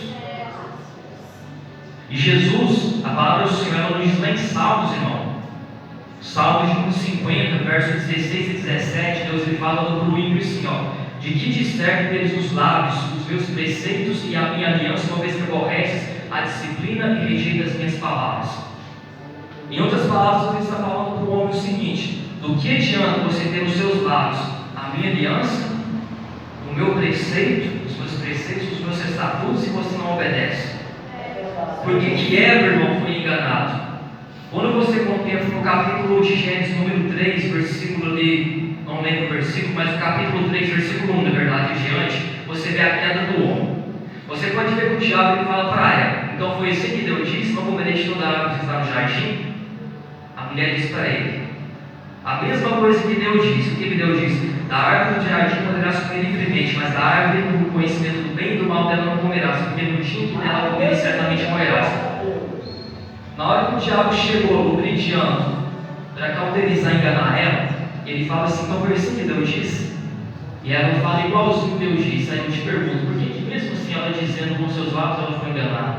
A: E Jesus, a palavra do Senhor, ela nos diz lá em Salmos, irmão. Salmos 50, versos 16 e 17, Deus ele fala para o ímpio assim, ó: de que te serve teres os lábios, os meus preceitos e a minha aliança, uma vez que aborreces a disciplina e rejeitas as minhas palavras. Em outras palavras, ele está falando para o homem o seguinte: do que adianta você ter nos seus lábios a minha aliança, o meu preceito, os meus preceitos, os meus estatutos, se você não obedece? Porque que Eva, irmão, foi enganado. Quando você contempla no capítulo de Gênesis, número 3, versículo ali, não lembro o versículo, mas no capítulo 3, versículo 1, na verdade, em diante, você vê a queda do homem. Você pode ver que o diabo ele fala para ela: então foi assim que Deus disse, não comereis de toda a árvore que está no jardim? A mulher disse para ele a mesma coisa que Deus disse. O que Deus disse? Da árvore do jardim poderás comer livremente, mas da árvore do conhecimento do bem e do mal dela não comerás, porque no dia que dela comeres certamente morrerás. Na hora que o diabo chegou lubridiando para cauterizar e enganar ela, ele fala assim: então foi assim que Deus disse? E ela fala igualzinho que Deus disse. Aí eu te pergunto, por que mesmo assim ela dizendo com seus lábios ela foi enganada?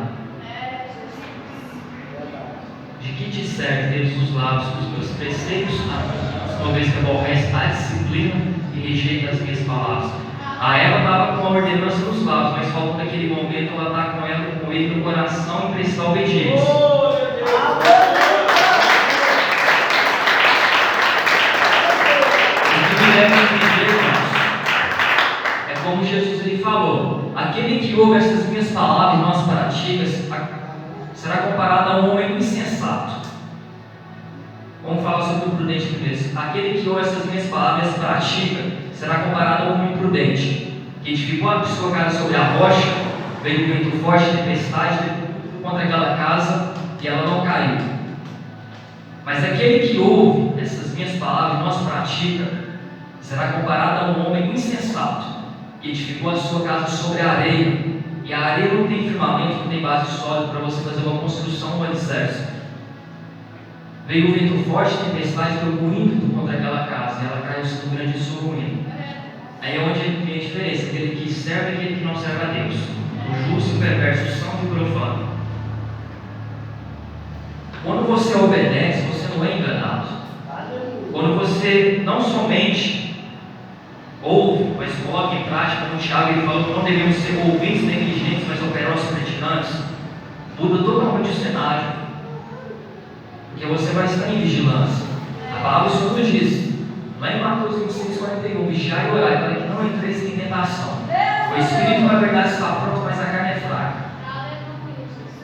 A: De que te serve teres os lábios, os meus preceitos, uma vez que aborrece a disciplina e rejeita as minhas palavras? A ela estava com a ordenança nos lábios, mas falta naquele momento ela está com ele no coração e precisa da obediência. É como Jesus ele falou: aquele que ouve essas minhas palavras e não as pratica será comparado a um homem insensato. Vamos falar sobre o prudente primeiro. Aquele que ouve essas minhas palavras e as pratica será comparado a um homem prudente, que edificou a sua casa sobre a rocha, veio um vento forte, tempestade contra aquela casa e ela não caiu. Mas aquele que ouve essas minhas palavras e não as pratica será comparado a um homem insensato, que edificou a sua casa sobre a areia, e a areia não tem firmamento, não tem base sólida para você fazer uma construção, um alicerce. Veio o vento forte, tempestade, deu um ímpeto contra aquela casa, e ela caiu no grandíssimo ruína. Aí é onde tem a diferença: aquele que serve e aquele que não serve a Deus, o justo e o perverso, o santo e o profano. Quando você obedece, você não é enganado. Quando você não somente ouve, mas coloca em prática, como o Tiago ele falou que não devemos ser ouvintes negligentes, mas operosos praticantes, muda totalmente o cenário, porque você vai estar em vigilância. A palavra do Senhor diz, lá em Mateus 26:41, vigiai e orai, para que não entreis em tentação. O Espírito, na verdade, está pronto, mas a carne é fraca.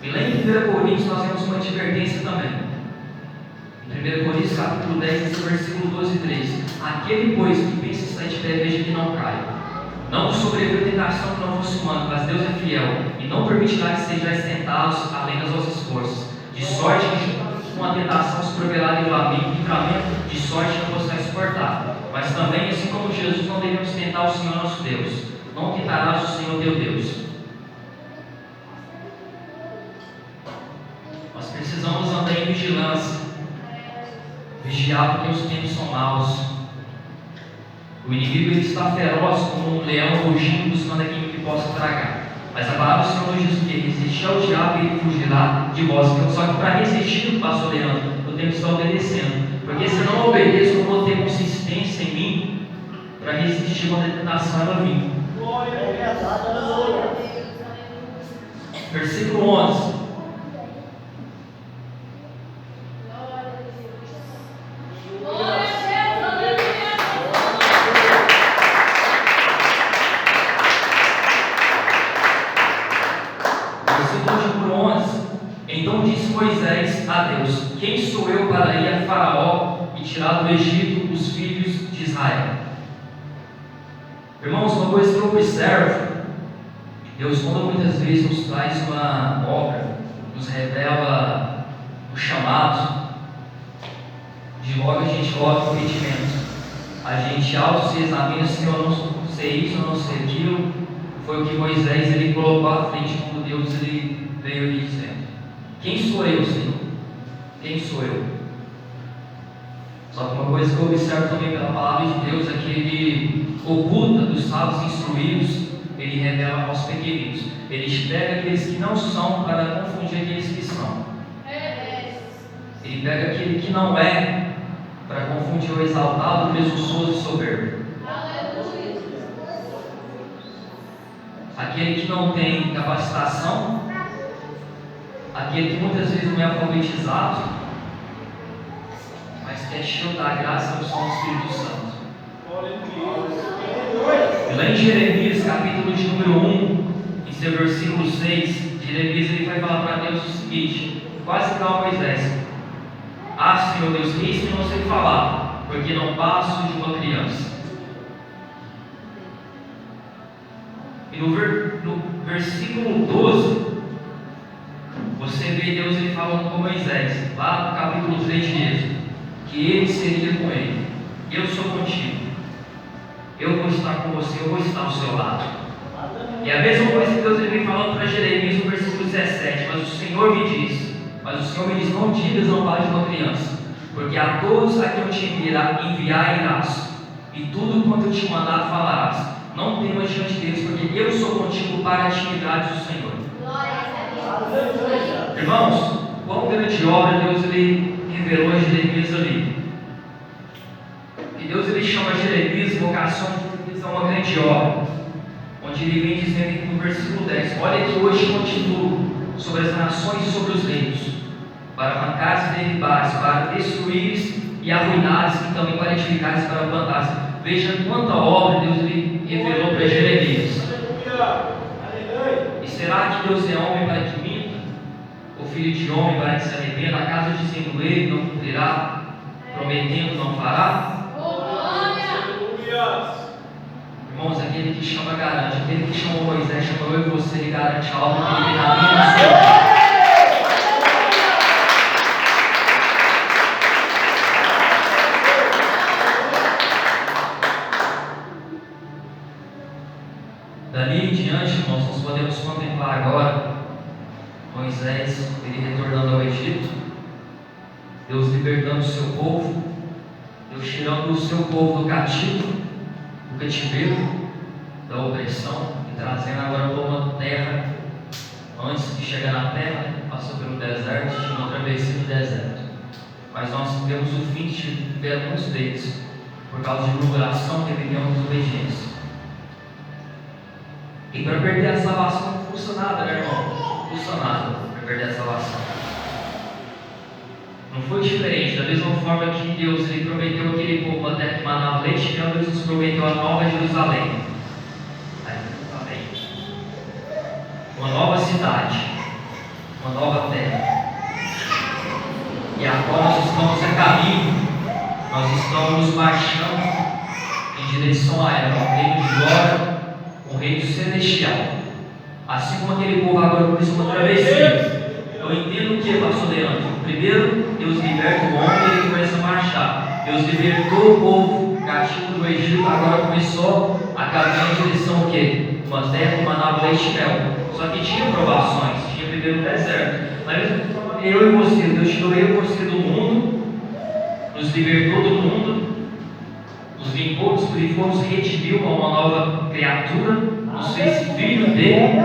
A: E lá em 1 Coríntios nós temos uma advertência também. Em 1 Coríntios capítulo 10, versículo 12 e 13: aquele, pois, que pensa estar de pé, veja que não caia. Não vos sobreveio tentação que não fosse humana, mas Deus é fiel, e não permitirá que sejais tentados além das vossas forças. De sorte que com a tentação se proverá livramento, de sorte que não possais suportar. Mas também, assim como Jesus, não devemos tentar o Senhor nosso Deus. Não tentarás o Senhor teu Deus. Nós precisamos andar em vigilância, vigiar, porque os tempos são maus. O inimigo ele está feroz como um leão rugindo, buscando aquilo que possa tragar. Mas a palavra do Senhor diz que resistir ao diabo e ele fugirá de vós. Só que para resistir, pastor Leandro, eu tenho que estar obedecendo. Porque se eu não obedeço, eu vou ter consistência em mim para resistir quando a tentação ela vir. Versículo 11. Deus: quem sou eu para ir a Faraó e tirar do Egito os filhos de Israel? Irmãos, uma coisa que eu observo, Deus, quando muitas vezes nos traz uma obra, nos revela o chamado, de logo a gente coloca o arrependimento. A gente se examina se eu não sei isso, eu não sei aquilo. Foi o que Moisés ele colocou à frente quando Deus ele veio lhe dizendo: quem sou eu, Senhor? Quem sou eu? Só que uma coisa que eu observo também pela palavra de Deus é que Ele oculta dos sábios instruídos, Ele revela aos pequeninos. Ele pega aqueles que não são para confundir aqueles que são. Ele pega aquele que não é para confundir o exaltado, o presunçoso e soberbo. Aquele que não tem capacitação, aquele que muitas vezes não é alfabetizado, mas que é cheio da graça do Espírito Santo. E lá em Jeremias, capítulo de número 1, em seu versículo 6, Jeremias ele vai falar para Deus o seguinte, quase igual a Moisés: ah, Senhor Deus, eis que não sei falar, porque não passo de uma criança. E no versículo 12, você vê Deus ele falando com Moisés, lá no capítulo 3 de Êxodo, que ele seria com ele. Eu sou contigo, eu vou estar com você, eu vou estar ao seu lado. E a mesma coisa que Deus ele vem falando para Jeremias no versículo 17: mas o Senhor me diz, não digas ao pai de uma criança, porque a todos a que eu te enviar irás, e tudo quanto eu te mandar falarás. Não temas diante deles, porque eu sou contigo para te livrar, diz o Senhor. Irmãos, quão grande obra Deus ele revelou a Jeremias ali. E Deus ele chama Jeremias, vocação de Jeremias é uma grande obra, onde ele vem dizendo no versículo 10: olha que hoje continuo sobre as nações e sobre os reinos, para arrancares e derribares, para destruires e arruinares, e também para edificares e para plantares. Veja quanta obra Deus ele revelou para Jeremias. E será que Deus é homem para que minta? Ou filho de homem para que se arrependa? Acaso dizendo ele não cumprirá, prometendo não fará? Irmãos, aquele que chama garante, aquele que chamou Moisés, chamou eu e você, ele garante algo que ele na minha nação. Dali em diante, irmãos, nós podemos contemplar agora Moisés, ele retornando ao Egito, Deus libertando o seu povo, Deus tirando o seu povo do cativeiro, da opressão, e trazendo agora para uma terra. Antes de chegar na terra, passou pelo deserto, tinha uma travessia do deserto. Mas nós vemos o fim que tiveram muitos deles, por causa de murmuração, rebelião e desobediência. E para perder a salvação não custa nada, né, irmão? Não custa nada para perder a salvação. Não foi diferente, da mesma forma que Deus ele prometeu aquele povo a terra que manava leite e mel, Deus nos prometeu a nova Jerusalém. Uma nova cidade, uma nova terra. E agora nós estamos a caminho, nós estamos marchando em direção a ela, um reino de glória, um reino celestial. Assim como aquele povo agora começou uma travessia. Eu entendo o que, pastor Leandro? Primeiro, Deus liberta o homem e ele começa a marchar. Deus libertou o povo cativo do Egito, agora começou a caminhar em direção ao quê? Uma terra que manava leite e mel. Só que tinha provações, tinha primeiro o deserto. Mas eu e você, Deus tirou eu e você do mundo, nos libertou do mundo, nos limpou, nos purificou, nos redimiu a uma nova criatura, nos fez filho dele.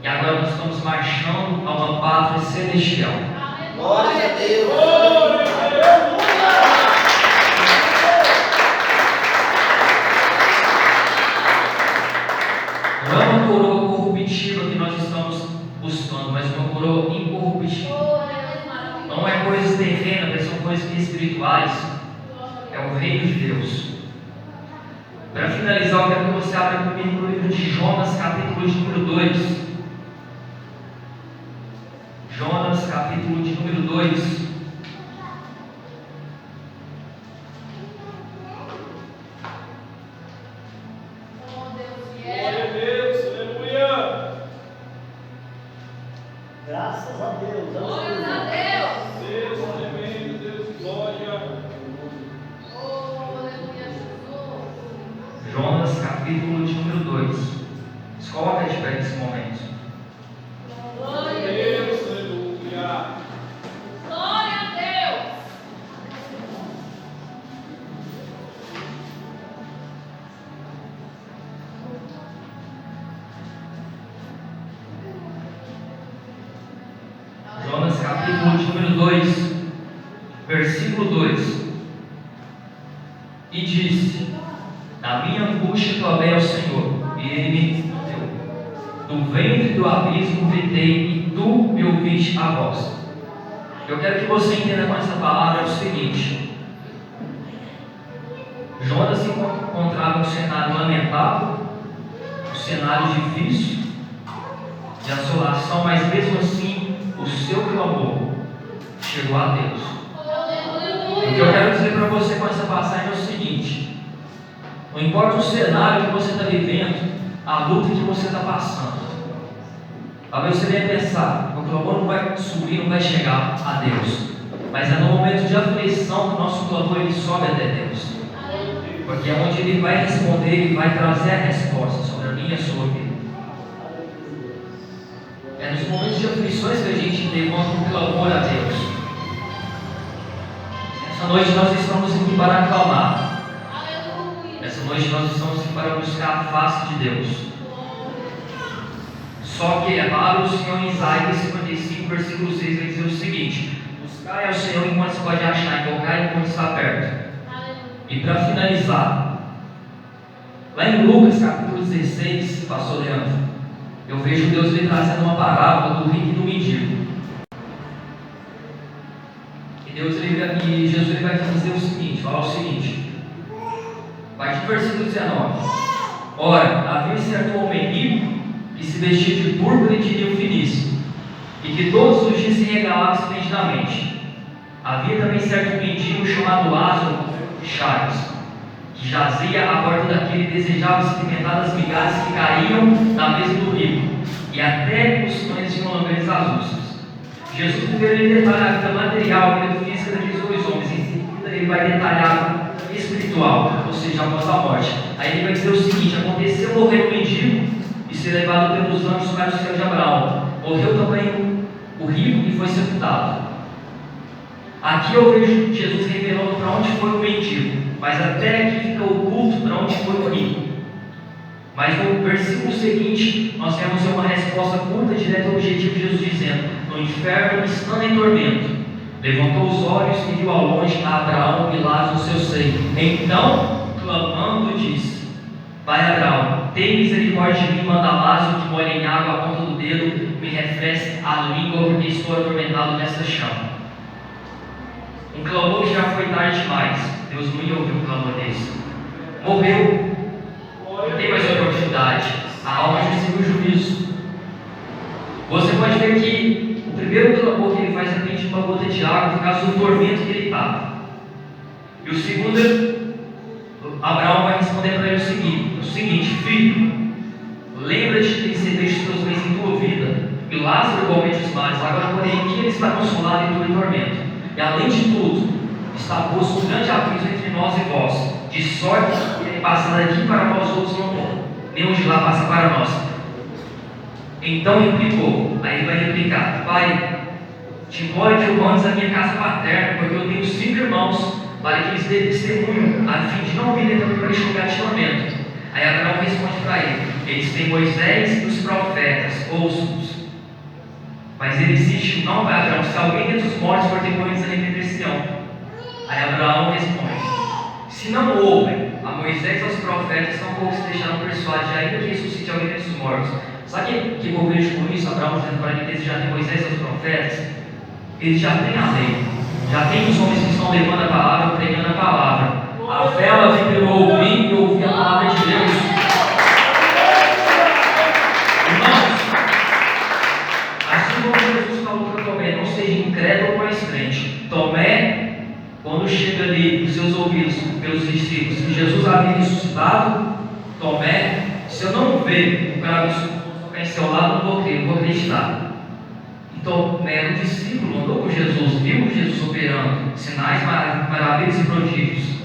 A: E agora nós estamos marchando a uma pátria celestial.
C: Glória a Deus.
A: Não é uma coroa corruptível que nós estamos buscando, mas uma coroa incorruptível. Não é coisas terrenas, mas são coisas espirituais. É o reino de Deus. Para finalizar, eu quero que você abra comigo no livro de Jonas, capítulo de número 2. Jonas, capítulo de número 2.
B: Glórias a Deus.
D: Deus, tremendo, Deus, glória.
B: Oh, aleluia, Jesus.
A: Jonas, capítulo de número 2. Se coloca de pé nesse momento.
B: Glória a Deus.
D: Deus, aleluia.
B: Glória a Deus.
A: Jonas, capítulo de número 2, versículo 2. E disse: na minha angústia clamei ao Senhor, e Ele me deu. Do ventre do abismo gritei, e Tu me ouviste a voz. Eu quero que você entenda com essa palavra o seguinte: Jonas se encontrava em um cenário lamentável, um cenário difícil, de assolação, mas mesmo assim o seu clamor chegou a Deus. O que eu quero dizer para você com essa passagem é o seguinte: não importa o cenário que você está vivendo, a luta que você está passando, talvez você venha pensar, o clamor não vai subir, não vai chegar a Deus, mas é no momento de aflição que o nosso clamor ele sobe até Deus, porque é onde Ele vai responder, Ele vai trazer a resposta sobre a minha e a sua vida. É nos momentos de aflições que a gente levanta um clamor a Deus. Essa noite nós estamos aqui para clamar. Essa noite nós estamos aqui para buscar a face de Deus. Só que a palavra do Senhor em Isaías 55, versículo 6 vai dizer o seguinte: buscai ao Senhor enquanto se pode achar, invocar enquanto está perto. E para finalizar, lá em Lucas capítulo 16, pastor Leandro, eu vejo Deus lhe trazendo uma parábola do rico e do mendigo. E Jesus ele vai dizer o seguinte, falar o seguinte, a partir do versículo 19: ora, havia certo homem rico que se vestia de púrpura e de linho finíssimo, e que todos os dias se regalava esplendidamente. Havia também certo mendigo chamado Lázaro Chaves, que jazia à porta daquele e desejava experimentar as migalhas que caíam na mesa do rico, e até os pães de lamberes as úlceras. Jesus primeiro detalha a vida material, a vida física daqueles dois homens, em seguida ele vai detalhar a vida espiritual, ou seja, após a morte. Aí ele vai dizer o seguinte: aconteceu morrer o mendigo e ser levado pelos anjos para o céu de Abraão. Morreu também o rico e foi sepultado. Aqui eu vejo Jesus revelando para onde foi o mendigo, mas até aqui fica oculto para onde foi o rico. Mas no versículo seguinte, nós temos uma resposta curta, direta ao objetivo de Jesus, dizendo: no inferno, estando em tormento, levantou os olhos e viu ao longe a Abraão e Lázaro no seu seio. Então, clamando, disse: Pai Abraão, tem misericórdia de mim, manda Lázaro que molhe em água a ponta do dedo, me refresque a língua, porque estou atormentado nesta chama. Um clamor que já foi tarde demais. Deus não ia ouvir um clamor desse. Morreu. Não tem mais oportunidade. A alma já recebeu o juízo. Você pode ver que o primeiro clamor que ele faz é pedir uma gota de água por causa do tormento que ele estava. E o segundo, Abraão vai responder para ele o seguinte: filho, lembra-te que recebeste os teus bens em tua vida, e Lázaro igualmente os males. Agora, porém, que ele está consolado em tua tormento. E além de tudo, está posto um grande abismo entre nós e vós, de sorte que ele passa daqui para vós outros não vão, nem o de lá passa para nós. Então replicou, aí ele vai replicar: Pai, te imploro que eu mandes a minha casa paterna, porque eu tenho 5 irmãos, para que eles dêem testemunho, a fim de não virem também para este lugar de tormento. Aí Abraão responde para ele: eles têm Moisés e os profetas, ouçam-os. Mas ele insiste: não, vai Abraão, se alguém dentre os mortos for ter corridos, arrepender-se-ão. Aí Abraão responde: se não ouvem a Moisés e aos profetas, tão pouco se deixarão persuadir, ainda que ressuscite alguém dentre os mortos. Sabe o que eu vejo com isso? Abraão dizendo para ele que já tem Moisés e os profetas. Eles já têm a lei, já tem os homens que estão levando a palavra, pregando a palavra. A fé ela vem pelo ouvir e ouvir a palavra de Deus. Irmãos, assim como Jesus falou para Tomé: não seja incrédulo, mas crente. Tomé, quando chega ali nos seus ouvidos pelos discípulos que Jesus havia ressuscitado, Tomé, se eu não ver o cravo em seu lado, não vou crer, não vou acreditar. Então, o discípulo andou com Jesus, viu Jesus operando, sinais, maravilhas e prodígios.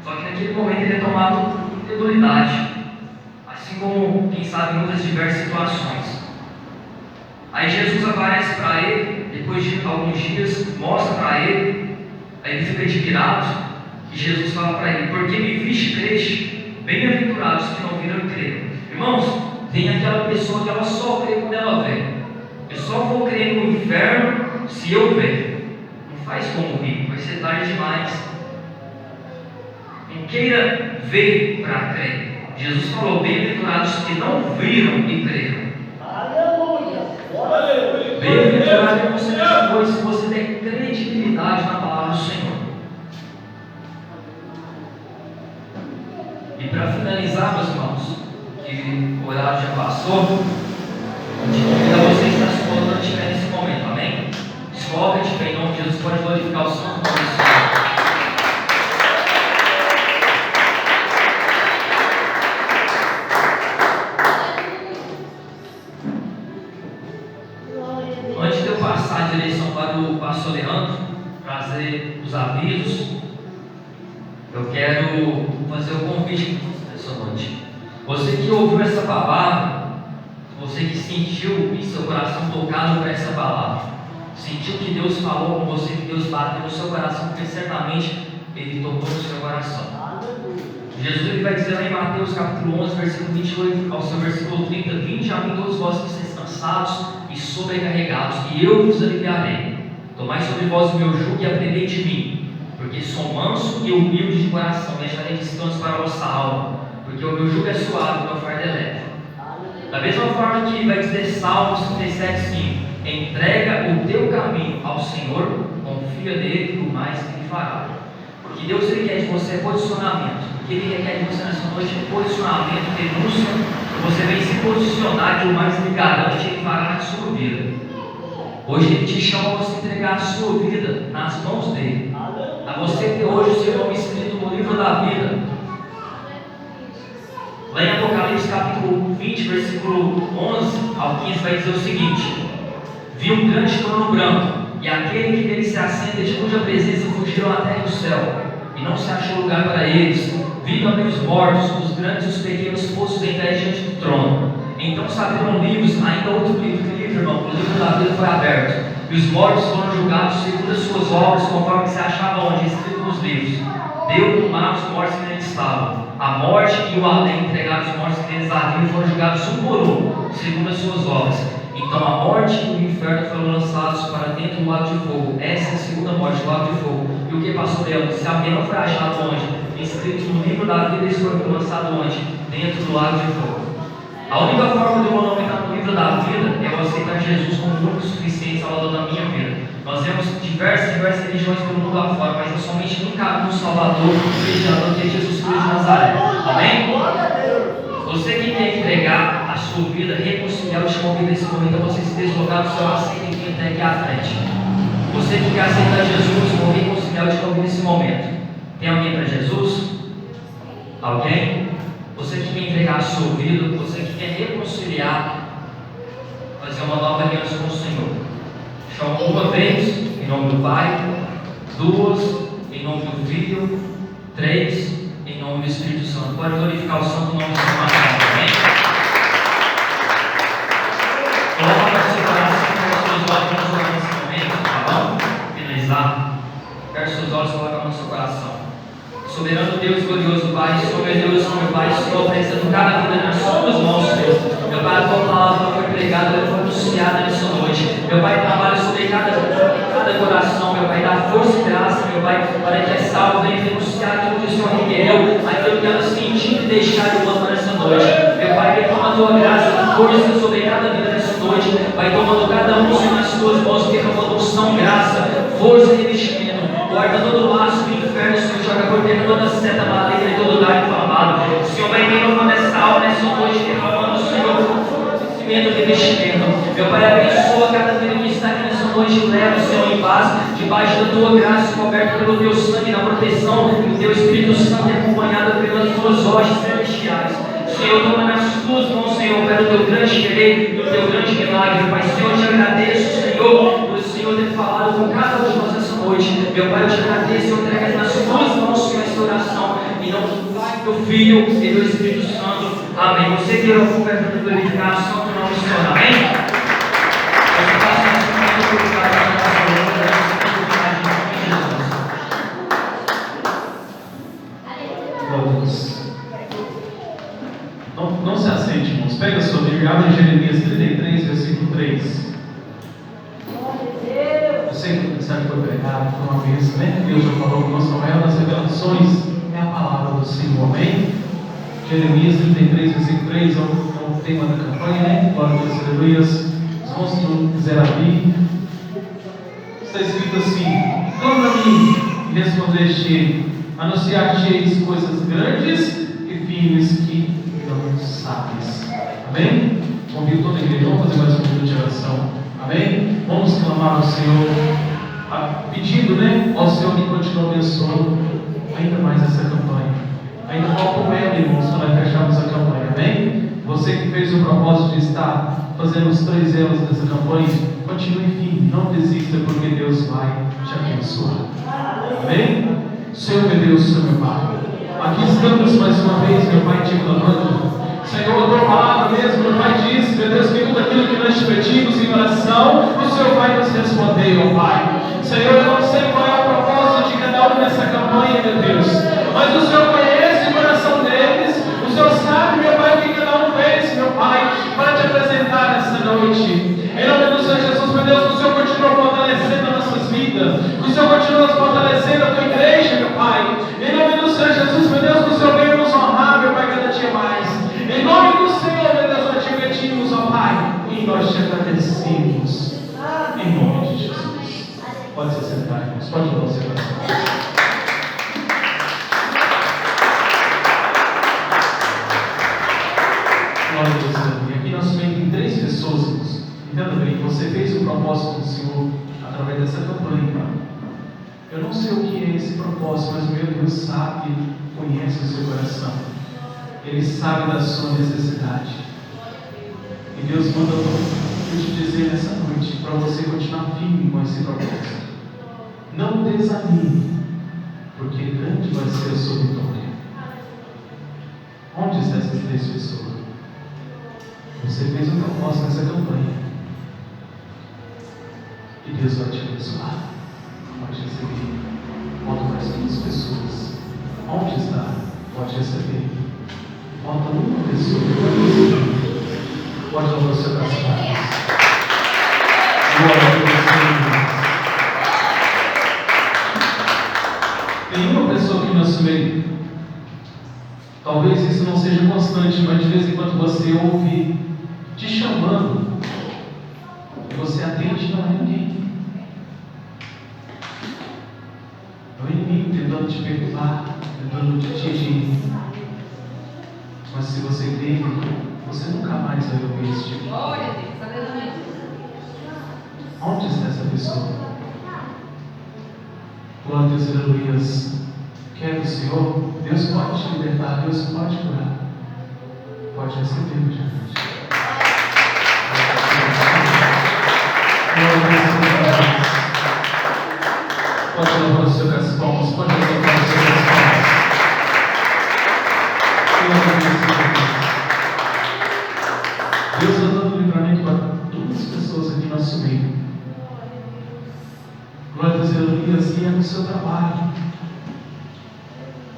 A: Só que naquele momento ele é tomado por incredulidade, assim como, quem sabe, em outras diversas situações. Aí Jesus aparece para ele, depois de alguns dias, mostra para ele, aí ele fica admirado, e Jesus fala para ele: porque me viste, creste, bem-aventurados que não viram e creram. Irmãos, tem aquela pessoa que ela só crê quando ela vê. Eu só vou crer no inferno se eu ver. Não faz como o rico, vai ser tarde demais. Não queira ver para crer. Jesus falou: bem-aventurados que não viram e creram.
C: Aleluia. Glória a Deus.
A: Bem-aventurado é você nessa noite se você tem credibilidade na palavra do Senhor. E para finalizar, meus irmãos, que o horário já passou, eu te convido a você estar se colocando de pé nesse momento, amém? Se coloca de pé em nome de Jesus, pode glorificar o santo nome do Senhor. Antes de eu passar a direção para o pastor Leandro, trazer os avisos, eu quero fazer um convite nessa noite. Você que ouviu essa palavra, você que sentiu em seu coração tocado por essa palavra, sentiu que Deus falou com você, que Deus bateu no seu coração, porque certamente Ele tocou no seu coração. Jesus ele vai dizer lá em Mateus capítulo 11, versículo 28 ao seu versículo 30: vinde a mim todos vós que estáis cansados e sobrecarregados, e eu vos aliviarei. Tomai sobre vós o meu jugo e aprendei de mim, porque sou manso e humilde de coração, deixarei descanso para a vossa alma, porque o meu jugo é suave e o meu fardo é leve. Da mesma forma que vai dizer Salmos 37:5: entrega o teu caminho ao Senhor, confia nele e o mais ele fará. Porque Deus ele quer de você é posicionamento. O que Ele requer de você nessa noite é posicionamento, denúncia. Você vem se posicionar, que o mais Ele garante, Ele fará na sua vida. Hoje Ele te chama para você entregar a sua vida nas mãos dEle. A você ter hoje o seu nome escrito no livro da vida. Lá em Apocalipse capítulo 20, versículo 11 ao 15 vai dizer o seguinte: vi um grande trono branco, e aquele que nele se assenta, de cuja presença fugiram a terra e o céu, e não se achou lugar para eles. Vi também os mortos, os grandes e os pequenos, postos em pé diante do trono. Então se abriram livros, ainda outro livro, que livro, irmão? O livro da vida foi aberto, e os mortos foram julgados segundo as suas obras, conforme se achava onde? Escrito nos livros. Deu no mar os mortos que neles estavam. A morte e o além entregaram os mortos que neles haviam e foram julgados um por um, segundo as suas obras. Então a morte e o inferno foram lançados para dentro do lago de fogo. Essa é a segunda morte, o lago de fogo. E o que passou dela? Se alguém não foi achado onde? Escrito no livro da vida, eles foram lançados onde? Dentro do lago de fogo. A única forma de eu não entrar no livro da vida é eu aceitar Jesus como único suficiente salvador da minha vida. Nós vemos diversas religiões pelo mundo afora, mas é somente um caminho salvador cristiano, que é Jesus Cristo de Nazaré. Amém? Você que quer entregar a sua vida, reconciliar, eu te convido nesse momento a você se deslocar do seu assento e vir até aqui à frente. Você que quer aceitar Jesus, ou reconciliar, eu te convido nesse momento. Tem alguém para Jesus? Alguém? Você que quer entregar a sua vida, você que quer reconciliar, fazer uma nova aliança com o Senhor. Chama uma vez, em nome do Pai; duas, em nome do Filho; três, em nome do Espírito Santo. Pode glorificar o santo nome do Senhor. Amém? Coloca para seu coração, feche seus olhos, vamos orar nesse momento, tá bom? Finalizar. Feche seus olhos, coloca a mão no seu coração. Soberano Deus, glorioso Pai, Senhor meu Deus, Senhor meu Pai, Senhor, oferecendo cada vida nas suas mãos, Senhor. Meu Pai, a tua palavra foi pregada, ela foi anunciada nessa noite. Meu Pai, trabalha sobre cada coração, meu Pai, dá força e graça, meu Pai, para que essa alma venha denunciar aquilo que o Senhor requereu, aquilo que ela sentiu e deixar de mão nessa noite. Meu Pai, derrama a tua graça, a força sobre cada vida nessa noite. Vai tomando cada um nas tuas mãos, derramando unção, graça, força e revestimento. Guarda todo o laço do inferno, Senhor, joga por dentro toda seta maligna e todo dardo inflamado. Senhor, vai renovando essa alma nessa noite, derramando, Senhor, fortalecimento e revestimento. Meu Pai, abençoa cada vida que está aqui nessa noite, leva, Senhor, em paz, debaixo da tua graça, coberto pelo teu sangue, na proteção do teu Espírito Santo e acompanhado pelas tuas hostes celestiais. Senhor, toma nas tuas mãos, Senhor. Senhor, pelo teu grande querer e o teu grande milagre, Pai. Senhor, eu te agradeço, Senhor, por o Senhor ter falado com cada um de nós essa noite. Meu Pai, eu te agradeço, eu entrego nas suas mãos, Senhor, essa oração. Em nome do Pai, do Filho e do Espírito Santo. Amém. Você que orou com perdão e glorificar o santo nome do Senhor. Amém?
E: Não se assente, irmãos. Pega a sua Bíblia, abre em Jeremias 33, versículo 3. Eu sei que o mensagem foi pregado por uma vez, né? Deus já falou que nossa maior das revelações é a palavra do Senhor, amém? Jeremias 33, versículo 3 é o tema da campanha, né? Glória a Deus, aleluia. Os irmãos que não quiserem abrir, está escrito assim: clama a mim e respondeste, anunciar-te coisas grandes e firmes que não sabes. Amém? Convido toda a igreja, vamos fazer mais um minuto de oração. Amém? Vamos clamar ao Senhor, pedindo, né, ao Senhor que continue abençoando ainda mais essa campanha. Ainda falta um elo, irmãos, para nós fecharmos a campanha. Amém? Você que fez o propósito de estar fazendo os 3 elos dessa campanha, continue firme, não desista, porque Deus vai te abençoar. Amém? Senhor meu Deus, Senhor meu Pai, aqui estamos mais uma vez, meu Pai, te clamando. Senhor, a tua palavra mesmo, meu Pai, diz, meu Deus, que tudo aquilo que nós te pedimos em oração, o Senhor vai nos responder, ó Pai. Senhor, eu não sei qual é o propósito de cada um nessa campanha, meu Deus, mas o Senhor conhece o coração deles, o Senhor sabe, meu Pai, o que cada um fez, meu Pai, para te apresentar nessa noite. Em nome do Senhor Jesus, meu Deus, que o Senhor continua fortalecendo nossas vidas, que o Senhor continua fortalecendo a tua igreja, meu Pai. Em nome do Senhor Jesus, meu Deus, que o Senhor venha nos honrar, meu Pai, cada dia mais. Em nome do Senhor, meu Deus, nós te pedimos, ó Pai, e nós te agradecemos. Em nome de Jesus. Pode se sentar, irmãos. Pode dar o seu coração. Glória a Deus, e aqui nós tem 3 pessoas, irmãos. Entenda bem, você fez o propósito do Senhor através dessa campanha. Eu não sei o que é esse propósito, mas meu Deus sabe, conhece o seu coração. Ele sabe da sua necessidade. E Deus manda eu te dizer nessa noite, para você continuar firme com esse propósito. Não desanime, porque grande vai ser a sua vitória. Onde estão essas 3 pessoas? Você fez um propósito nessa campanha. E Deus vai te abençoar. Pode receber. Falta mais 2 pessoas. Onde está? Pode receber. Falta uma pessoa. Pode louvar o seu coração. Glória a Deus. Tem uma pessoa aqui no nosso meio. Talvez isso não seja constante, mas de vez em quando você ouve te chamando e você atende, não é ninguém. É o inimigo tentando te perturbar, tentando te atingir. Mas se você crer, você nunca mais vai ouvir esse tipo.
B: Glória a Deus, aleluia.
E: Onde está essa pessoa? Glória a Deus, aleluia. Quer o Senhor? Deus pode te libertar, Deus pode curar. Pode receber o diante. Pode levar o seu caspão, pode levar o seu caspão. Deus está dando livramento para 2 pessoas aqui no nosso meio. Glória a Deus, aleluia, e é no seu trabalho.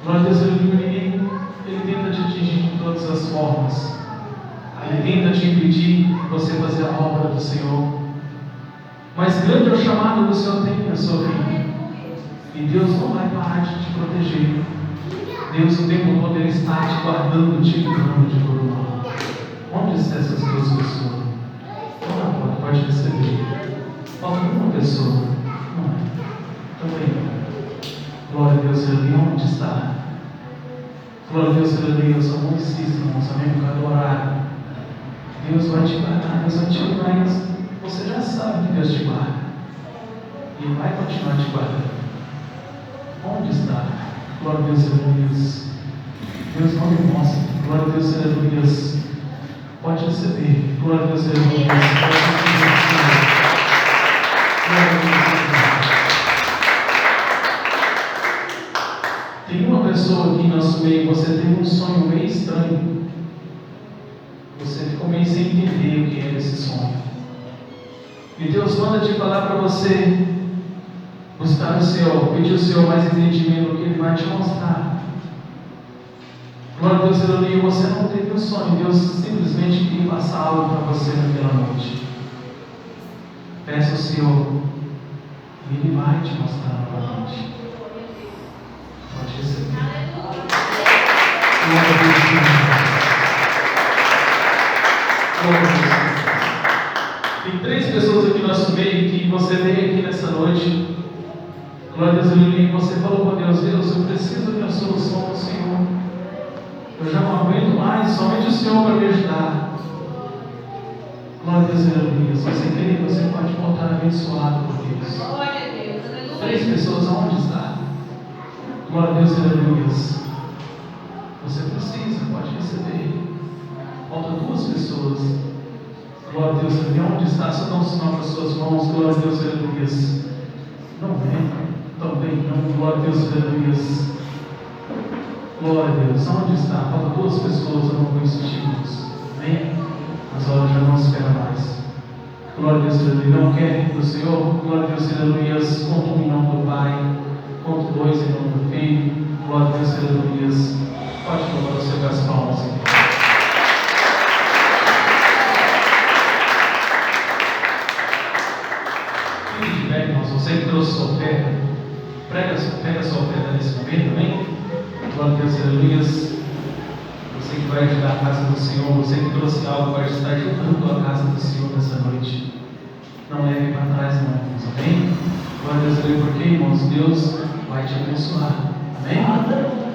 E: Glória a Deus, aleluia, o inimigo, ele tenta te atingir de todas as formas. Ele tenta te impedir de você fazer a obra do Senhor. Mas grande é o chamado que o Senhor tem na sua vida. E Deus não vai parar de te proteger. Deus o tempo todo ele está te guardando, te livrando de todo mal. Onde estão essas 2 pessoas? Pode receber. Falta uma pessoa. Não. Também. Glória a Deus, aleluia. Onde está? Glória a Deus, aleluia. Só não insista, irmãos, amém, por causa do horário. Deus vai te guardar, Deus vai te livrar. Você já sabe que Deus te guarda. E Ele vai continuar te guardando. Onde está? Glória a Deus, aleluia. Deus não me mostra. Glória a Deus, aleluia. Pode receber. Glória a Deus, aleluia. Tem uma pessoa aqui em nosso meio, você teve um sonho meio estranho. Você ficou meio sem entender o que era esse sonho. E Deus manda te falar para você buscar o Senhor, pedir o Senhor mais entendimento do que Ele vai te mostrar. Glória a Deus, aleluia. Você não teve um sonho, Deus simplesmente queria passar algo para você naquela noite. Peça ao Senhor e Ele vai te mostrar novamente. Pode receber. Glória a Deus. Tem 3 pessoas aqui no nosso meio que você veio aqui nessa noite. Glória a Deus, aleluia. Você falou para Deus: Deus, eu preciso da minha solução do Senhor. Eu já não aguento mais, somente o Senhor para me ajudar. Glória a Deus, aleluia. Se você querer, você pode voltar abençoado por Deus.
B: Glória a Deus, aleluia.
E: 3 pessoas, aonde está? Glória a Deus, aleluia. Você precisa, pode receber. Faltam 2 pessoas. Glória a Deus, aleluia. Onde está? Só dá um sinal para as suas mãos. Glória a Deus, aleluia. Não vem, também não. Glória a Deus, aleluia. Glória a Deus. Onde está? Faltam 2 pessoas, eu não vou insistir. Amém? Mas a hora já não espera mais. Glória a Deus, aleluia. Não quer do Senhor? Glória a Deus, aleluia. Conta 1 em nome do Pai, conta 2 em nome do Filho. Glória a Deus, aleluia. Pode colocar o seu com as palmas aqui. Você que trouxe sua oferta, pega a sua oferta nesse momento, amém? Glória a Deus, aleluia. Você que vai ajudar a casa do Senhor, você que trouxe algo para estar ajudando a casa do Senhor nessa noite, não leve para trás, não, irmãos, amém? Glória a Deus, aleluia, porque, irmãos, Deus vai te abençoar, amém?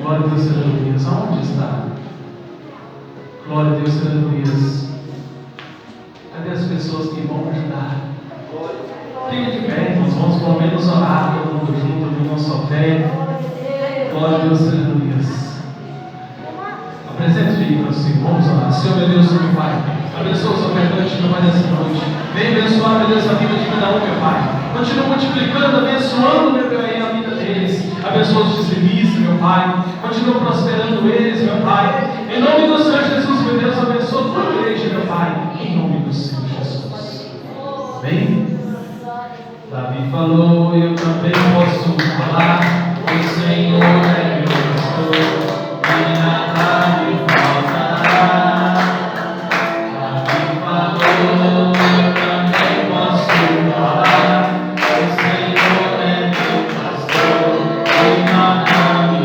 E: Glória a Deus, aleluia. Aonde está? Glória a Deus, aleluia. Cadê as pessoas que vão ajudar? Fique de pé, irmãos, vamos pelo menos orar todo mundo junto, de uma só fé. Glória a Deus, aleluia. Apresente aí para o Senhor, vamos orar. Senhor, meu Deus, meu Pai, abençoa o seu ofertante, meu Pai, nessa noite. Vem abençoar, meu Deus, a vida de cada um, meu Pai. Continua multiplicando, abençoando, meu Pai, a vida deles. Abençoa os dizimistas, meu Pai. Continua prosperando eles, meu Pai. Em nome do Senhor Jesus, meu Deus, abençoa toda a igreja, meu Pai. Em nome do Senhor Jesus. Amém? Davi falou, eu também posso falar, o Senhor é meu pastor, e nada me faltará. Davi falou, eu também posso falar, o Senhor é meu pastor, e nada me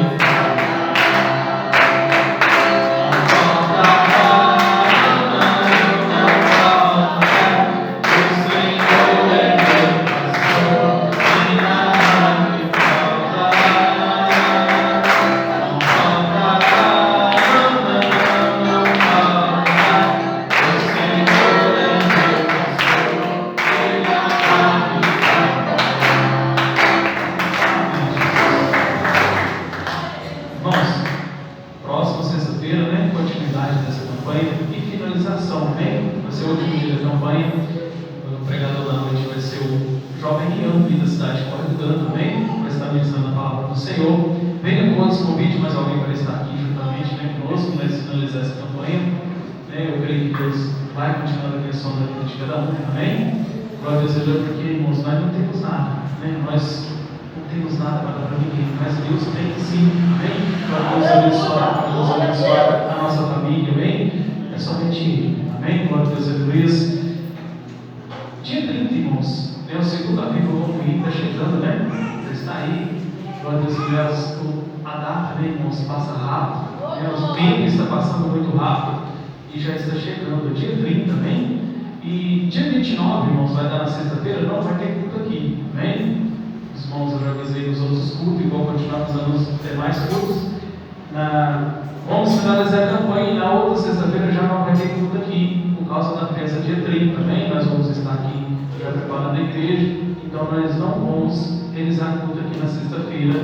E: Vamos finalizar a campanha e na outra sexta-feira já não vai ter culto aqui, por causa da festa dia 30 também. Nós vamos estar aqui já preparando a igreja, então nós não vamos realizar culto aqui na sexta-feira,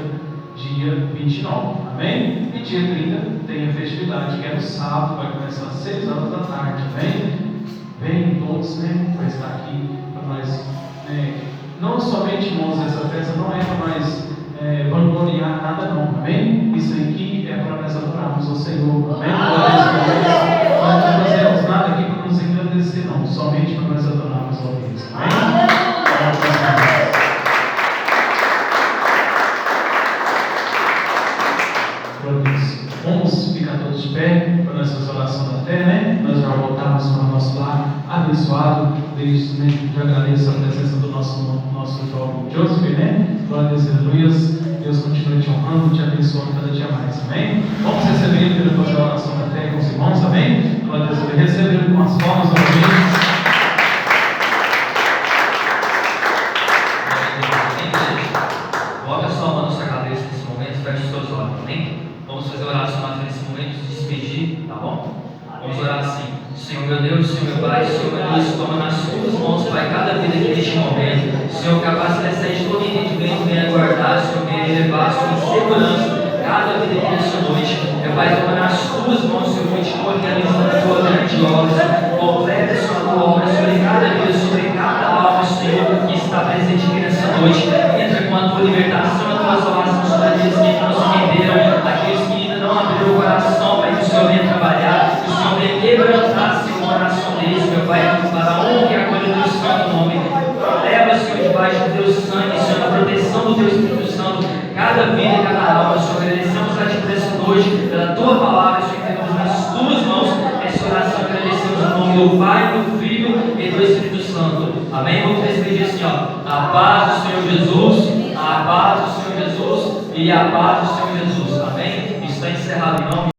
E: dia 29, amém? E dia 30 tem a festividade, que é no sábado, vai começar às 6 horas da tarde, amém? Venham todos, né, para estar aqui, para nós, não somente, irmãos, essa festa não é para nós vangloriar nada não, amém? Isso aqui é para nós adorarmos ao Senhor, amém? Nós não fazemos nada aqui para nos engrandecer não, somente para nós adorarmos ao Deus, amém? Vamos ficar todos de pé para nossas orações da fé, né? Nós já voltamos para o nosso lar abençoado. Desde, né? Eu agradeço a presença do nosso jovem Joseph, né? Glória a Deus, aleluia. Deus continue te honrando, te abençoando cada dia mais, amém? Vamos receber ele para fazer a oração da fé com os irmãos, amém? Glória a Deus, receba ele com as palmas, amém?
A: Coloca a sua mão na sua cabeça nesse momento, feche os seus olhos, amém? Vamos fazer oração nesse momento, se despedir, tá bom? Vamos orar assim: Senhor meu Deus, Senhor meu Pai, Senhor meu Deus, toma nas suas mãos, Pai, cada vida aqui neste momento. Senhor, capaz de exceder todo entendimento, venha guardar, Senhor, venha elevar a sua segurança, cada vida aqui nesta noite. Meu Pai, toma nas tuas mãos, Senhor, continua realizando a tua grande obra, Senhor. Completa a sua obra sobre cada vida, sobre cada alma, Senhor, que está presente aqui nessa noite. Entra com a tua libertação, a tua salvação sobre aqueles que não se renderam, aqueles que ainda não abriram o coração, Pai, que o Senhor venha trabalhar, que o Senhor venha quebrantar, Senhor, o coração deles, meu Pai, para a honra e a glória do santo nome. Leva, Senhor, debaixo do teu sangue, Senhor, na proteção do teu Espírito Santo, cada vida e cada alma, Senhor. Agradecemos a Ti por essa noite, pela Tua palavra, Senhor, entregamos nas Tuas mãos essa oração, agradecemos o nome do Pai, do Filho e do Espírito Santo. Amém? Vamos despedir assim, ó. A paz do Senhor Jesus, a paz do Senhor Jesus e a paz do Senhor Jesus. Amém? Está encerrado em nome